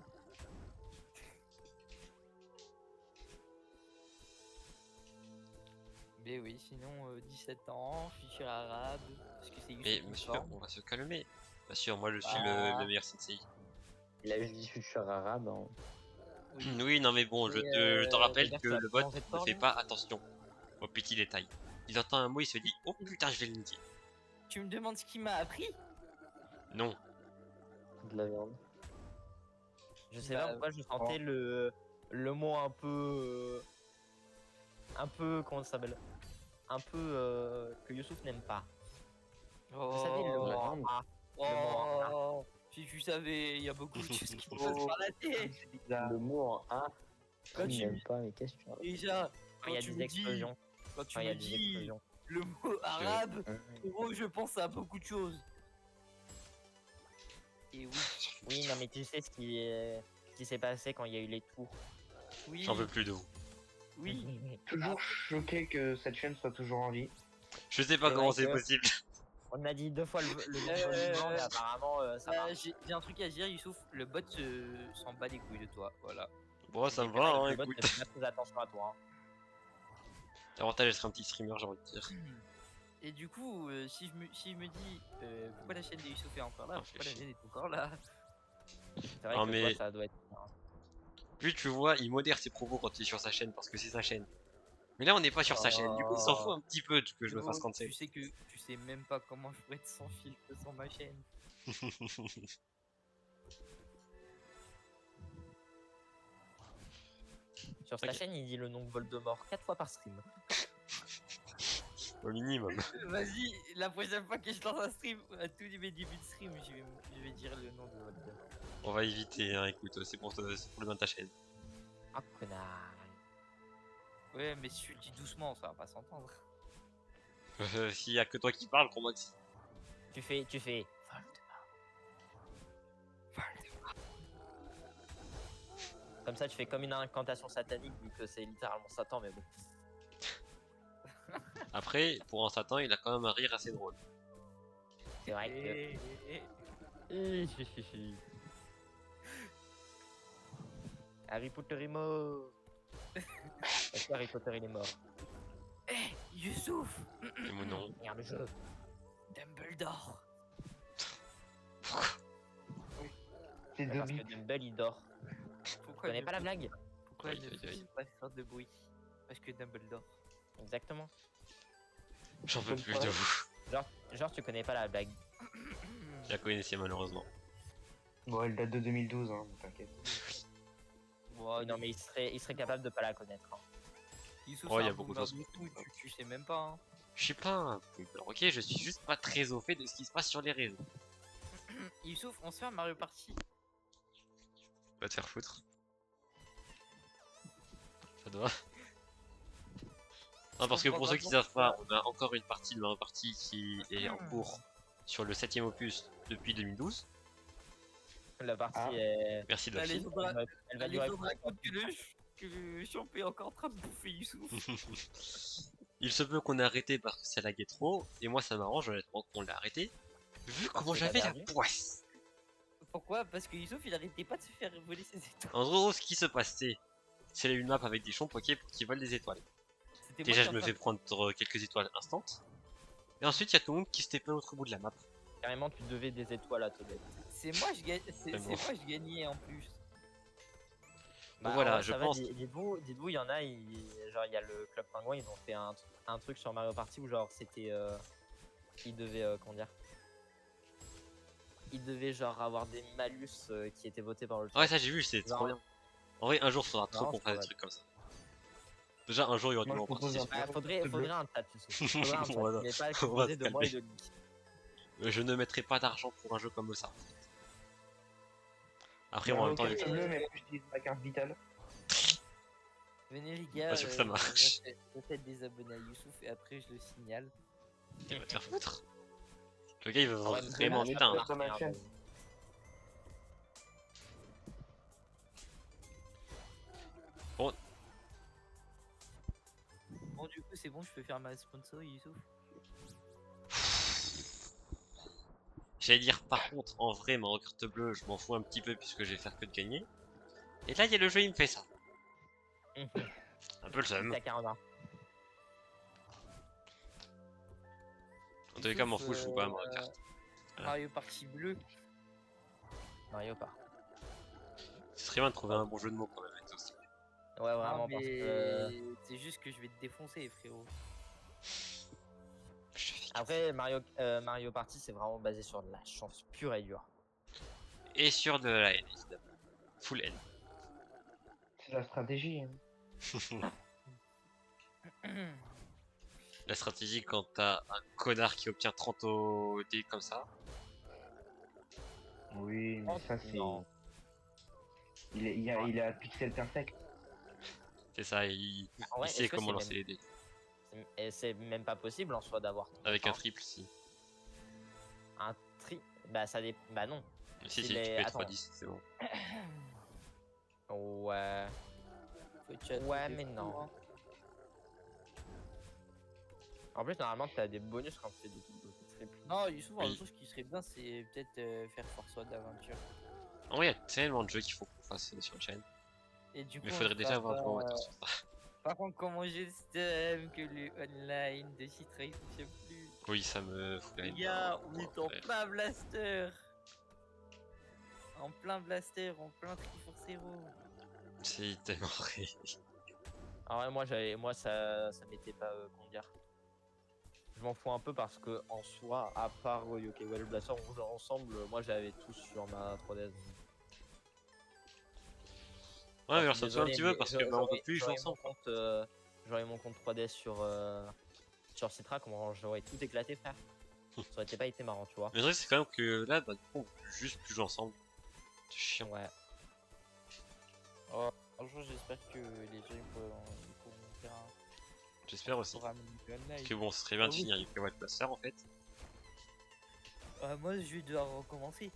Speaker 2: Mais oui, sinon 17 ans, futur arabe, parce que c'est
Speaker 1: Mais
Speaker 2: Youssouf qui
Speaker 1: monsieur,
Speaker 2: forme.
Speaker 1: on va se calmer. Bien sûr, moi je suis
Speaker 2: Ah.
Speaker 1: le meilleur sensei.
Speaker 3: Il a juste dit futur arabe. Hein.
Speaker 1: Oui, non mais bon, je te rappelle
Speaker 4: regarde,
Speaker 1: que
Speaker 4: ça a
Speaker 1: le bot
Speaker 4: changé de
Speaker 1: ne
Speaker 4: forme.
Speaker 1: fait pas attention aux petits détails. Il entend un mot, il se dit oh putain, je vais le niquer.
Speaker 2: Tu me demandes ce qu'il m'a appris?
Speaker 1: Non.
Speaker 3: De la viande.
Speaker 4: Je sais
Speaker 2: Bah,
Speaker 4: pas pourquoi je sentais le mot un peu. Un peu. Comment ça s'appelle? Un peu. Que Youssouf n'aime pas.
Speaker 2: Oh,
Speaker 4: Vous savez, le mot
Speaker 3: viande.
Speaker 4: A. le mot
Speaker 2: si tu savais, il y a beaucoup de choses qui me passent par la tête.
Speaker 3: Le mot en A,
Speaker 2: Quand
Speaker 3: il
Speaker 2: tu
Speaker 3: n'aime pas, mais qu'est-ce que tu racontes?
Speaker 2: déjà,
Speaker 4: Quand
Speaker 2: quand
Speaker 4: il y a
Speaker 2: tu
Speaker 4: des
Speaker 2: me dis,
Speaker 4: explosions.
Speaker 2: quand tu
Speaker 4: Quand il y a
Speaker 2: me
Speaker 4: des
Speaker 2: dis
Speaker 4: explosions.
Speaker 2: le mot arabe, gros, je pense à beaucoup de choses. Et oui,
Speaker 4: Oui, non, mais tu sais ce qui s'est passé quand il y a eu les tours.
Speaker 2: oui,
Speaker 1: J'en veux plus de vous.
Speaker 2: oui.
Speaker 5: Toujours choqué que cette chaîne soit toujours en vie.
Speaker 1: Je sais pas
Speaker 4: C'est
Speaker 1: comment
Speaker 4: vrai
Speaker 1: c'est
Speaker 4: que-
Speaker 1: possible.
Speaker 4: On a dit 2 fois le nom, mais apparemment ça va.
Speaker 2: J'ai un truc à dire, Youssouf, le bot s'en bat les couilles de toi, voilà.
Speaker 1: Bon, ça me
Speaker 4: C'est
Speaker 1: va,
Speaker 4: vrai que
Speaker 1: hein,
Speaker 4: le bot
Speaker 1: écoute.
Speaker 4: fait pas très attention à toi. Hein.
Speaker 1: L'avantage d'être un petit streamer, j'ai envie de dire.
Speaker 2: Et du coup, si je me dis pourquoi la chaîne de Youssouf est encore là,
Speaker 1: Ah,
Speaker 2: pourquoi
Speaker 1: fais
Speaker 2: la mienne est encore là?
Speaker 4: C'est vrai
Speaker 1: Non,
Speaker 4: que
Speaker 1: mais-
Speaker 4: toi, ça doit être.
Speaker 1: Puis tu vois, il modère ses propos quand il est sur sa chaîne parce que c'est sa chaîne. Mais là, on n'est pas sur sa chaîne, du coup, il s'en fout un petit peu que je me fasse
Speaker 2: Gros,
Speaker 1: cancel.
Speaker 2: Tu sais que tu sais même pas comment je pourrais être sans filtre sur ma chaîne.
Speaker 4: Sur sa
Speaker 1: Ok.
Speaker 4: chaîne, il dit le nom de Voldemort 4 fois par stream.
Speaker 1: Au minimum.
Speaker 2: Vas-y, la prochaine fois que je lance un stream, à tous mes débuts de stream, je vais dire le nom de votre.
Speaker 1: On va éviter, hein, écoute, c'est pour le bien de ta chaîne.
Speaker 4: Ah, connard.
Speaker 2: Ouais, mais si tu le dis doucement, ça va pas s'entendre.
Speaker 1: S'il y a que toi qui parles, crois-moi que si.
Speaker 4: Tu fais. Comme ça, tu fais comme une incantation satanique, vu que c'est littéralement Satan, mais bon.
Speaker 1: Après, pour un Satan, il a quand même un rire assez drôle.
Speaker 4: C'est vrai que. Harry Potter est mort. Est-ce que Harry Potter il est mort?
Speaker 2: Eh, Youssouf,
Speaker 1: Et mon nom.
Speaker 4: Regarde le jeu.
Speaker 2: Dumbledore.
Speaker 5: C'est
Speaker 4: Parce
Speaker 5: Dobby.
Speaker 4: que Dumble il dort. Tu
Speaker 2: Pourquoi
Speaker 4: connais pas la blague?
Speaker 2: Pourquoi
Speaker 1: Aïe,
Speaker 2: ne
Speaker 1: aïe, aïe.
Speaker 2: faut pas faire de bruit? Parce que Dumbledore.
Speaker 4: Exactement.
Speaker 1: J'en peux plus de vous.
Speaker 4: Genre tu connais pas la blague.
Speaker 1: Je la connaissais malheureusement.
Speaker 5: Bon, elle date de 2012, hein, t'inquiète.
Speaker 2: Wow,
Speaker 4: Non mais il serait capable de pas la connaître. Hein.
Speaker 2: Youssouf,
Speaker 1: Oh,
Speaker 2: c'est
Speaker 1: y a
Speaker 2: un
Speaker 1: beaucoup de
Speaker 2: boomer
Speaker 1: choses.
Speaker 2: du tout, tu sais même pas. Hein.
Speaker 1: Je suis pas un boomer, ok, je suis juste pas très au fait de ce qui se passe sur les réseaux.
Speaker 2: Youssouf, on se fait un Mario Party.
Speaker 1: Va te faire foutre. Ça doit. Non, parce que pour ceux qui savent pas, on a encore une partie de Mario Party qui est en cours sur le 7ème opus depuis 2012.
Speaker 4: La partie
Speaker 5: Ah.
Speaker 4: est.
Speaker 1: Merci de la
Speaker 2: Allez,
Speaker 1: fille.
Speaker 2: faudra-
Speaker 4: Elle va
Speaker 2: Allez,
Speaker 4: durer.
Speaker 2: faudra que tu le- que le champ est encore en train de bouffer Youssouf.
Speaker 1: Il se peut qu'on ait arrêté parce que ça laguait trop, et moi ça m'arrange honnêtement qu'on l'a arrêté, vu comment
Speaker 4: que t'as
Speaker 1: j'avais la
Speaker 4: perdu.
Speaker 1: poisse.
Speaker 2: Pourquoi? Parce que Youssouf il arrêtait pas de se faire voler ses étoiles.
Speaker 1: En gros, ce qui se passait, c'est une map avec des champs poqués pour qu'ils volent des étoiles.
Speaker 2: C'était
Speaker 1: Déjà,
Speaker 2: moi
Speaker 1: je
Speaker 2: qui
Speaker 1: me
Speaker 2: en
Speaker 1: fais
Speaker 2: train
Speaker 1: prendre quelques étoiles instant. Et ensuite, il y a tout le monde qui se tapait à l'autre bout de la map.
Speaker 4: Carrément, tu devais des étoiles à Todek.
Speaker 2: C'est moi je gagne, c'est
Speaker 1: bon.
Speaker 2: moi je gagnais en plus.
Speaker 1: Donc voilà,
Speaker 4: ouais,
Speaker 1: je
Speaker 4: ça va,
Speaker 1: pense.
Speaker 4: dites-vous, il y en a, genre il y a le club pingouin, ils ont fait un truc sur Mario Party où genre c'était, ils devaient, comment dire, ils devaient genre avoir des malus qui étaient votés par le chat.
Speaker 1: Ouais, ça j'ai vu, c'est trop
Speaker 4: Genre-
Speaker 1: bien. En vrai, un jour, faudra trop
Speaker 4: Non,
Speaker 1: qu'on fasse des
Speaker 4: faudrait-
Speaker 1: trucs comme ça. Déjà, un jour, il y aura du
Speaker 5: Moi, je
Speaker 1: monde en
Speaker 5: propose
Speaker 1: partie.
Speaker 5: un-
Speaker 4: Faudrait un chat, faudrait un chat,
Speaker 1: Voilà.
Speaker 4: mais pas
Speaker 1: On va
Speaker 4: composé
Speaker 1: se
Speaker 4: de moi et
Speaker 1: calmer.
Speaker 4: de Geek.
Speaker 1: Je ne mettrai pas d'argent pour un jeu comme ça. En fait. Après,
Speaker 5: Il y
Speaker 1: moi, en
Speaker 5: a
Speaker 1: même temps,
Speaker 5: aucun bleu, mais j'utilise ma carte vitale.
Speaker 2: Venez les gars,
Speaker 1: Pas sûr que ça marche.
Speaker 2: je fais des abonnés à Youssouf et après je le signale.
Speaker 1: il va te faire foutre. Le gars, il veut
Speaker 4: Ah ouais,
Speaker 1: vraiment en
Speaker 4: ça
Speaker 1: mettre un.
Speaker 4: peut
Speaker 5: Sur ma
Speaker 4: marcher,
Speaker 5: chaîne.
Speaker 4: hein,
Speaker 2: Bon du coup c'est bon, je peux faire ma sponsor Youssouf.
Speaker 1: J'allais dire, par contre, en vrai, ma carte bleue, je m'en fous un petit peu puisque je vais faire que de gagner. Et là, il y a le jeu, il me fait ça.
Speaker 4: mais-
Speaker 1: Un peu le seum.
Speaker 4: T'as 40 ans.
Speaker 1: En tous les cas, m'en fous, je joue pas à Mario Kart. Voilà.
Speaker 2: Mario Party bleu.
Speaker 4: Mario Party.
Speaker 1: Ce serait bien de trouver un bon jeu de mots quand même. avec aussi.
Speaker 4: Ouais, vraiment,
Speaker 2: Non,
Speaker 4: parce
Speaker 2: mais
Speaker 4: que.
Speaker 2: c'est juste que je vais te défoncer frérot.
Speaker 4: Après, Mario Party, c'est vraiment basé sur de la chance pure et dure.
Speaker 1: Et sur de la haine, évidemment. Full haine.
Speaker 5: C'est la stratégie. Hein.
Speaker 1: La stratégie quand t'as un connard qui obtient 30 OD comme ça.
Speaker 5: Oui, mais ça c'est.
Speaker 4: Non.
Speaker 5: Il a pixel perfect.
Speaker 1: C'est ça, il
Speaker 4: En vrai,
Speaker 1: sait
Speaker 4: est-ce que
Speaker 1: comment
Speaker 4: c'est
Speaker 1: lancer
Speaker 4: même-
Speaker 1: les dés.
Speaker 4: Et c'est même pas possible en soi d'avoir
Speaker 1: Avec un
Speaker 4: hein,
Speaker 1: triple, si.
Speaker 4: un tri. Bah, ça dépend. Bah, non.
Speaker 1: Si,
Speaker 4: Il
Speaker 1: si, tu
Speaker 4: est-
Speaker 1: fais
Speaker 4: attends.
Speaker 1: 3-10, c'est bon.
Speaker 4: Ouais.
Speaker 2: Faut que tu aies
Speaker 4: Ouais,
Speaker 2: des
Speaker 4: mais
Speaker 2: fous,
Speaker 4: non.
Speaker 2: hein.
Speaker 4: En plus, normalement, t'as des bonus quand tu fais des triples.
Speaker 2: Non, Youssouf,
Speaker 1: Oui.
Speaker 2: un jour ce qui serait bien c'est peut-être faire Force Word d'aventure.
Speaker 1: En vrai, il y a tellement de jeux qu'il faut qu'on fasse sur la chaîne.
Speaker 2: Et du coup,
Speaker 1: Mais il
Speaker 2: on
Speaker 1: faudrait
Speaker 2: fera
Speaker 1: déjà avoir
Speaker 2: pas-
Speaker 1: un programmateur sur ça.
Speaker 2: Par contre, comment j'estime que le online de Citra il fonctionne plus.
Speaker 1: Oui, ça me fout la
Speaker 2: Les
Speaker 1: haine.
Speaker 2: gars, on est en
Speaker 1: Ouais.
Speaker 2: plein blaster. En plein blaster, en plein Triforce Hero.
Speaker 1: C'est tellement vrai.
Speaker 4: Ah ouais, moi, ça m'était pas, comment dire. Je m'en fous un peu parce que, en soi, à part Yokai Watch Blaster, on joue ensemble, moi, j'avais tous sur ma 3DS.
Speaker 1: Ouais, mais alors
Speaker 4: Je
Speaker 1: ça
Speaker 4: suis
Speaker 1: me fait un
Speaker 4: désolé,
Speaker 1: petit peu
Speaker 4: mais
Speaker 1: parce que bah, on peut plus jouer
Speaker 4: j'aurais mon
Speaker 1: ensemble.
Speaker 4: compte, j'aurais mon compte 3DS sur Citra, comment j'aurais tout éclaté, frère. Ça aurait pas été marrant, tu vois.
Speaker 1: Mais le truc, c'est quand même que là, bah, du coup, on peut juste plus jouer ensemble. C'est chiant.
Speaker 4: Ouais.
Speaker 2: Un jour, j'espère que les gens ils pourront faire un
Speaker 1: J'espère aussi.
Speaker 2: programme online.
Speaker 1: Parce que bon, ce serait bien de
Speaker 2: Ah oui.
Speaker 1: finir avec White Blaster en fait.
Speaker 2: Moi, je vais devoir recommencer.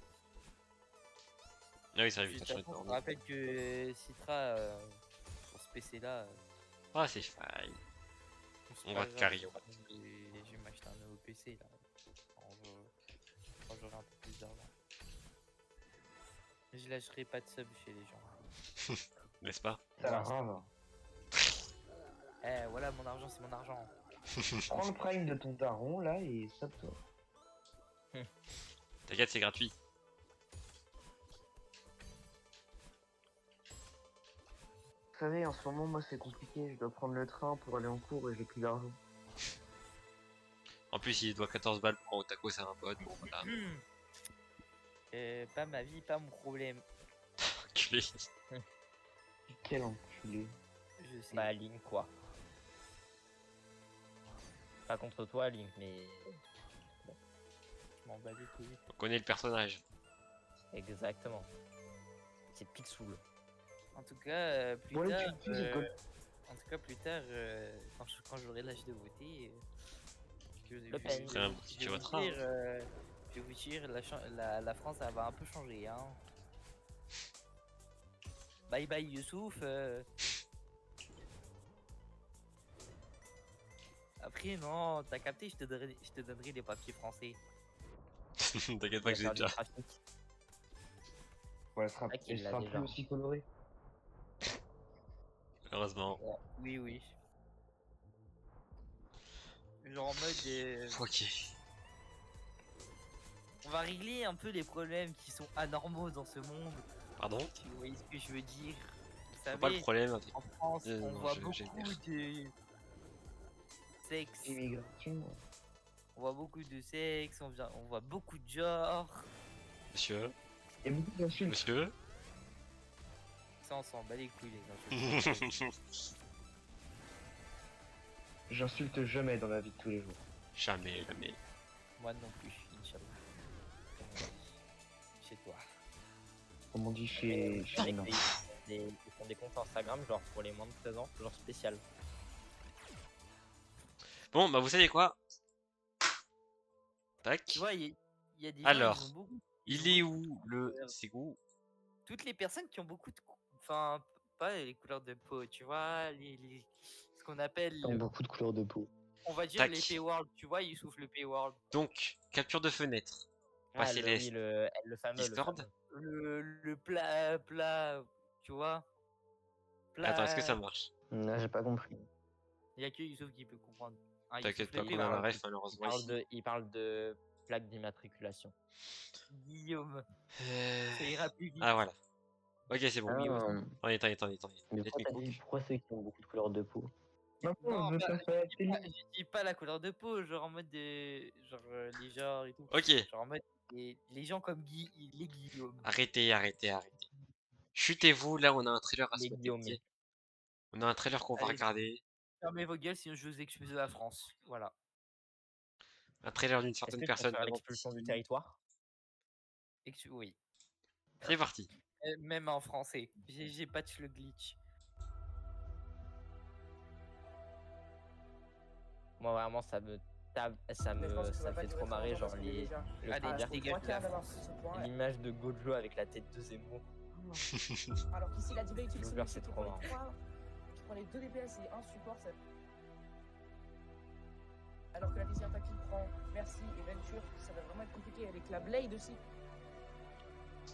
Speaker 1: Ah oui, ça
Speaker 2: Juste
Speaker 1: arrive,
Speaker 2: après, on rappelle que Citra, sur ce PC là,
Speaker 1: Ah, c'est fine.
Speaker 2: c'est
Speaker 1: On
Speaker 2: pas
Speaker 1: va
Speaker 2: grave,
Speaker 1: carry,
Speaker 2: je
Speaker 1: on va
Speaker 2: vais m'acheter un nouveau PC là. Quand j'aurai un peu plus d'argent. Je lâcherai pas de sub chez les gens.
Speaker 1: N'est-ce pas?
Speaker 5: Ça va grave.
Speaker 2: Eh, voilà, mon argent, c'est mon argent.
Speaker 5: Prends le prime de ton daron là et stop toi.
Speaker 1: T'inquiète, c'est gratuit.
Speaker 5: Vous savez, en ce moment, moi c'est compliqué. Je dois prendre le train pour aller en cours et j'ai plus d'argent.
Speaker 1: En plus, il doit 14 balles pour un Otaku, c'est un pote. Bon, voilà.
Speaker 2: Pas ma vie, pas mon problème.
Speaker 1: Enculé.
Speaker 5: Quel enculé.
Speaker 2: Je sais.
Speaker 4: Bah, Link, quoi. Pas contre toi, Link, mais.
Speaker 2: Je m'en bats les couilles.
Speaker 1: On connaît le personnage.
Speaker 4: Exactement. C'est Pixoul.
Speaker 2: En tout cas, plus
Speaker 5: Ouais,
Speaker 2: tard,
Speaker 5: tu rigoles.
Speaker 2: en tout cas, plus tard, quand j'aurai l'âge de voter,
Speaker 4: Le Pen.
Speaker 1: Après, un petit tu voteras.
Speaker 2: Je vais vous dire, la France, elle va un peu changer, hein. Bye bye Youssouf. Après, non, t'as capté, je te donnerai les papiers français.
Speaker 1: T'inquiète
Speaker 4: Il
Speaker 1: pas
Speaker 4: va
Speaker 1: que j'ai
Speaker 4: faire du
Speaker 1: déjà.
Speaker 4: trafic.
Speaker 5: Ouais,
Speaker 4: vrai qu'il
Speaker 5: elle
Speaker 4: l'a
Speaker 5: sera
Speaker 4: déjà.
Speaker 5: plus aussi colorée.
Speaker 1: Heureusement.
Speaker 2: Oui, oui. Genre en mode,
Speaker 1: Ok.
Speaker 2: on va régler un peu les problèmes qui sont anormaux dans ce monde.
Speaker 1: Pardon?
Speaker 2: Si vous voyez ce que je veux dire. Vous
Speaker 1: Je vois pas le
Speaker 2: savez,
Speaker 1: problème avec.
Speaker 2: en France, on
Speaker 1: Non,
Speaker 2: voit
Speaker 1: j'ai
Speaker 2: beaucoup
Speaker 1: l'air.
Speaker 2: de sexe.
Speaker 5: Immigration.
Speaker 2: On voit beaucoup de sexe, on voit beaucoup de genres.
Speaker 1: Monsieur?
Speaker 5: Et beaucoup d'insultes.
Speaker 1: Monsieur?
Speaker 2: Ça, on s'en bat les couilles, les insultes.
Speaker 5: J'insulte jamais dans la vie de tous les jours.
Speaker 1: Jamais, jamais.
Speaker 2: Moi non plus, Inch'Allah. Comme on dit chez toi.
Speaker 5: Comme on dit
Speaker 4: Mais
Speaker 5: chez non.
Speaker 4: ils font des comptes Instagram, genre pour les moins de 13 ans, genre spécial.
Speaker 1: Bon, bah vous savez quoi? Tac.
Speaker 2: Tu vois, il y a des gens,
Speaker 1: Alors,
Speaker 2: ils ont beaucoup.
Speaker 1: il est où le. C'est où?
Speaker 2: Toutes les personnes qui ont beaucoup de. Enfin, pas les couleurs de peau, tu vois, ce qu'on appelle.
Speaker 3: Ils ont beaucoup de couleurs de peau.
Speaker 2: On va dire
Speaker 1: Tac.
Speaker 2: les P-World, tu vois, ils soufflent le P-World.
Speaker 1: Donc, capture de fenêtre.
Speaker 4: Ah,
Speaker 1: Passer les
Speaker 4: oui, le fameux.
Speaker 1: Discord.
Speaker 2: Le plat, tu vois.
Speaker 1: Attends, est-ce que ça
Speaker 2: Plat.
Speaker 1: marche?
Speaker 3: Là, j'ai pas compris.
Speaker 2: Il y a que Youssouf qui peut comprendre. Ah,
Speaker 1: T'inquiète
Speaker 2: Youssouf
Speaker 1: pas
Speaker 2: le
Speaker 1: qu'on a la
Speaker 2: P-World.
Speaker 1: ref malheureusement ici.
Speaker 4: Il parle de plaque d'immatriculation.
Speaker 2: Guillaume,
Speaker 1: Euh,
Speaker 2: ça ira plus vite.
Speaker 1: Ah voilà. Ok, c'est bon.
Speaker 3: Ah,
Speaker 1: Attendez.
Speaker 3: mais
Speaker 1: Let
Speaker 3: pourquoi
Speaker 1: me
Speaker 3: t'as
Speaker 1: cook.
Speaker 3: dit pourquoi ceux qui ont beaucoup de couleurs de peau?
Speaker 5: Maintenant,
Speaker 2: Non,
Speaker 5: je veux
Speaker 2: pas-
Speaker 5: passer à la télé.
Speaker 2: Je dis pas la couleur de peau, genre en mode genre les genres et tout.
Speaker 1: Ok,
Speaker 2: Genre en mode les gens comme les Guillaume.
Speaker 1: arrêtez. Chutez-vous, là on a un trailer à se
Speaker 4: Les
Speaker 1: mater,
Speaker 4: Guillaume.
Speaker 1: ok? On a un trailer qu'on va
Speaker 2: Allez.
Speaker 1: regarder.
Speaker 2: Fermez vos gueules sinon je vous expulse de la France. Voilà.
Speaker 1: Un trailer d'une
Speaker 4: Est-ce
Speaker 1: certaine
Speaker 4: que tu peux
Speaker 1: personne.
Speaker 4: faire
Speaker 1: avant
Speaker 4: l'expulsion du
Speaker 1: d'ici.
Speaker 4: territoire?
Speaker 2: Oui.
Speaker 1: C'est parti.
Speaker 2: Même en français. J'ai patch le glitch.
Speaker 4: Moi, vraiment, ça me fait trop marrer, genre le
Speaker 2: Allez,
Speaker 4: trailer,
Speaker 2: dégage de la France.
Speaker 4: l'image de Gojo avec la tête de Zemmour.
Speaker 6: Alors qu'ici, la diva utilise
Speaker 4: J'espère que c'est trop marrant.
Speaker 6: Tu prends les 2 DPS et un support, ça... Alors que la vision attaque qui prend Mercy et Venture, ça va vraiment être compliqué avec la Blade aussi.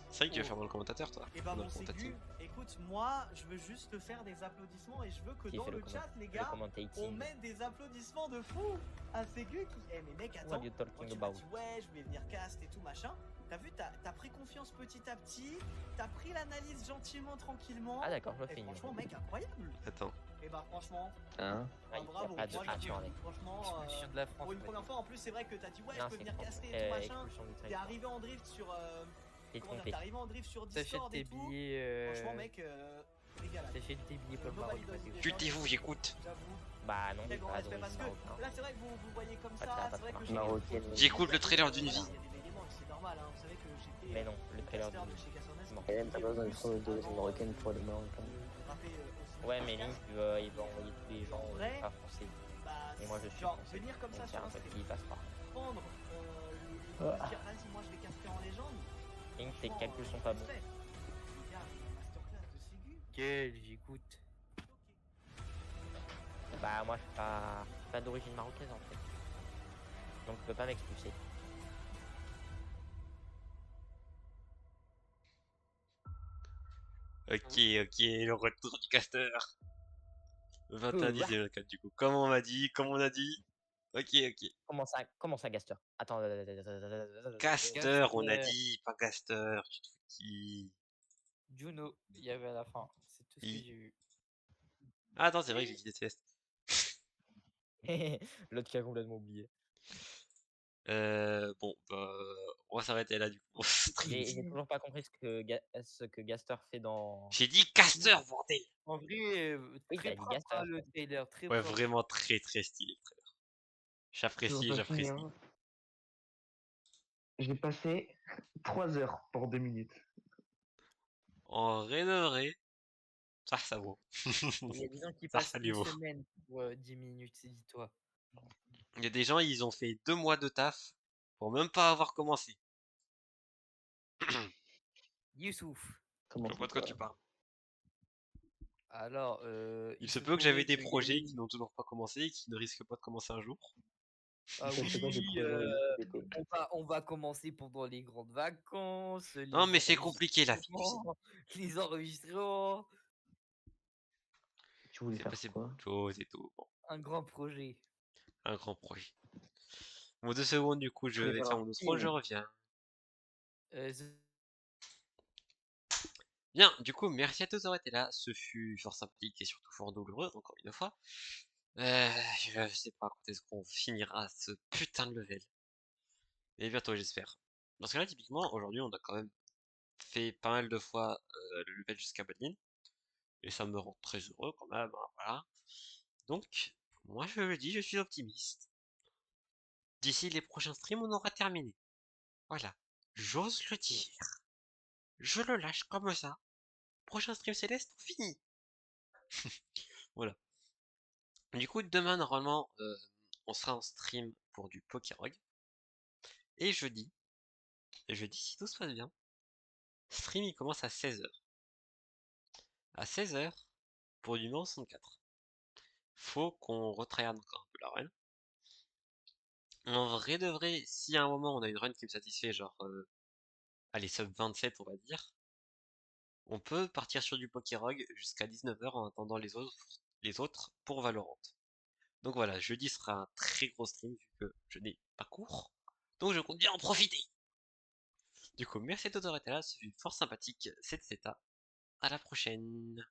Speaker 1: C'est vrai que tu vas faire dans le commentateur, toi.
Speaker 7: Et bah
Speaker 1: Dans
Speaker 7: mon
Speaker 1: le commentateur.
Speaker 7: Ségu, écoute, moi je veux juste te faire des applaudissements et je veux que
Speaker 4: Qui
Speaker 7: dans
Speaker 4: fait
Speaker 7: le chat les
Speaker 4: le
Speaker 7: gars, on
Speaker 4: commentating?
Speaker 7: mette des applaudissements de fou à Ségu qui... Eh mais mec
Speaker 4: What
Speaker 7: attends,
Speaker 4: are you
Speaker 7: quand
Speaker 4: talking
Speaker 7: tu m'as
Speaker 4: about?
Speaker 7: dit ouais je vais venir cast et tout machin, t'as vu, t'as pris confiance petit à petit, t'as pris l'analyse gentiment, tranquillement.
Speaker 4: Ah d'accord, je
Speaker 7: Et
Speaker 4: finis.
Speaker 7: franchement mec incroyable.
Speaker 1: Attends.
Speaker 7: Et bah franchement,
Speaker 3: Hein?
Speaker 7: bravo,
Speaker 4: pas de
Speaker 7: moi
Speaker 4: passion
Speaker 7: je
Speaker 4: avec.
Speaker 7: franchement
Speaker 2: Expulsion de la France.
Speaker 7: pour une première fois en plus c'est vrai que t'as dit ouais
Speaker 4: Non,
Speaker 7: je peux
Speaker 4: c'est
Speaker 7: venir
Speaker 4: con.
Speaker 7: caster et tout machin.
Speaker 4: Expulsion du
Speaker 7: T'es
Speaker 4: territoire.
Speaker 7: arrivé en drift sur
Speaker 4: T'es
Speaker 7: comment dire,
Speaker 4: trompé.
Speaker 7: t'es arrivé en drift sur
Speaker 2: T'achètes
Speaker 7: Discord
Speaker 2: tes
Speaker 7: et tout.
Speaker 2: billets.
Speaker 7: Franchement mec régalade.
Speaker 2: T'achètes tes billets pour le
Speaker 7: No
Speaker 2: Maroc.
Speaker 7: validation
Speaker 2: Mathéo.
Speaker 7: des
Speaker 1: Chutez-vous, j'écoute.
Speaker 7: J'avoue.
Speaker 4: Bah non,
Speaker 7: Très grand
Speaker 4: pas
Speaker 7: respect parce
Speaker 4: d'origine
Speaker 7: que
Speaker 4: marocaine.
Speaker 7: là c'est vrai que vous voyez comme
Speaker 4: Pas de
Speaker 7: ça,
Speaker 4: ça,
Speaker 7: c'est vrai
Speaker 4: pas
Speaker 7: que
Speaker 4: de
Speaker 7: j'ai
Speaker 3: Marocaine.
Speaker 1: J'écoute le trailer d'une vie.
Speaker 7: Il y a des éléments qui c'est normal, hein. Vous savez que j'étais
Speaker 4: Mais non, le trailer
Speaker 7: caster
Speaker 4: du-
Speaker 7: de chez Cassonès.
Speaker 4: Non.
Speaker 3: Et même, t'as pas besoin d'origine marocaine pour les Marocains.
Speaker 4: Ouais, mais Link, il va envoyer tous les gens
Speaker 7: Vrai
Speaker 4: pas français.
Speaker 7: Bah,
Speaker 4: Et moi, je suis
Speaker 7: genre
Speaker 4: français.
Speaker 7: venir comme ça
Speaker 4: Donc, il y
Speaker 7: sur
Speaker 4: a
Speaker 7: un
Speaker 4: un truc
Speaker 7: stream,
Speaker 4: qui passe pas.
Speaker 7: prendre
Speaker 3: Ah.
Speaker 7: dire vas-y moi je vais caster en légende.
Speaker 4: Link, tes
Speaker 7: Franchement,
Speaker 4: calculs sont pas bons.
Speaker 7: respect. Les gars, masterclass de Ségu.
Speaker 2: Quel j'écoute.
Speaker 4: Bah moi, je suis pas d'origine marocaine en fait. Donc, tu peux pas m'expulser.
Speaker 1: Ok, le retour du caster. 21-10-04 du coup. Comme on m'a dit, comme on a dit. Ok.
Speaker 4: Comment ça, Gaster? Attends.
Speaker 1: Caster, on a dit, pas caster. Tu te fous de qui?
Speaker 2: Juno, il y avait à la fin. C'est tout ce que
Speaker 1: Il-
Speaker 2: j'ai vu.
Speaker 1: Ah, attends, c'est vrai que j'ai quitté TS.
Speaker 4: L'autre qui a complètement oublié.
Speaker 1: Bon, bah, on va s'arrêter là du coup.
Speaker 4: J'ai toujours pas compris ce que Gaster fait dans.
Speaker 1: J'ai dit caster, bordel!
Speaker 2: En vrai,
Speaker 4: Oui,
Speaker 2: très
Speaker 4: t'as dit
Speaker 2: propre
Speaker 4: Gaster.
Speaker 2: hein, le trailer, très
Speaker 1: Ouais,
Speaker 2: propre.
Speaker 1: vraiment très stylé le trailer. J'apprécie.
Speaker 5: J'ai passé 3 heures pour 2 minutes.
Speaker 1: En vrai de vrai, ça vaut.
Speaker 2: Il y a des gens qui
Speaker 1: Ça,
Speaker 2: passent
Speaker 1: ça lui
Speaker 2: une
Speaker 1: vaut.
Speaker 2: semaine pour 10 minutes, dis-toi.
Speaker 1: Il y a des gens, ils ont fait 2 mois de taf pour même pas avoir commencé.
Speaker 2: Youssouf,
Speaker 1: Je vois pas de quoi tu parles.
Speaker 2: Alors,
Speaker 1: Il se peut que j'avais des projets qui n'ont toujours pas commencé et qui ne risquent pas de commencer un jour.
Speaker 2: Ah
Speaker 3: Ça, c'est quoi tes
Speaker 2: oui,
Speaker 3: projets d'été?
Speaker 2: on va commencer pendant les grandes vacances,
Speaker 1: Non,
Speaker 2: les
Speaker 1: mais c'est compliqué la vie, tu sais.
Speaker 2: enregistrements, les enregistrements,
Speaker 3: Tu voulais
Speaker 1: C'est
Speaker 3: faire
Speaker 1: passé
Speaker 3: quoi?
Speaker 1: beaucoup de choses et tout. Bon,
Speaker 2: un grand projet.
Speaker 1: un grand projet. Bon, 2 secondes, du coup, je
Speaker 3: Tu voulais
Speaker 1: vais
Speaker 3: faire
Speaker 1: faire
Speaker 3: un
Speaker 1: mon outro, je
Speaker 3: film?
Speaker 1: reviens.
Speaker 2: Z-
Speaker 1: Bien, du coup, merci à tous d'avoir été là. Ce fut fort sympathique et surtout fort douloureux, encore une fois. Je sais pas quand est-ce qu'on finira ce putain de level. Et bientôt, j'espère. Parce que là, typiquement, aujourd'hui, on a quand même fait pas mal de fois le level jusqu'à Badin. Et ça me rend très heureux quand même, hein, voilà. Donc, moi je le dis, je suis optimiste. D'ici les prochains streams, on aura terminé. Voilà. J'ose le dire. Je le lâche comme ça. Prochain stream céleste, fini. Voilà. Du coup, demain, normalement, on sera en stream pour du Pokérog. Et jeudi, si tout se passe bien, stream il commence à 16h. À 16h, pour du numéro 64. Faut qu'on retryhard encore un peu la run. En vrai de vrai, si à un moment on a une run qui me satisfait, genre, allez, sub 27 on va dire, on peut partir sur du Pokérog jusqu'à 19h en attendant les autres pour Valorant. Donc voilà, jeudi sera un très gros stream vu que je n'ai pas cours. Donc je compte bien en profiter. Du coup, merci à tous d'avoir été là, c'est fort sympathique, c'était Zeta. À la prochaine.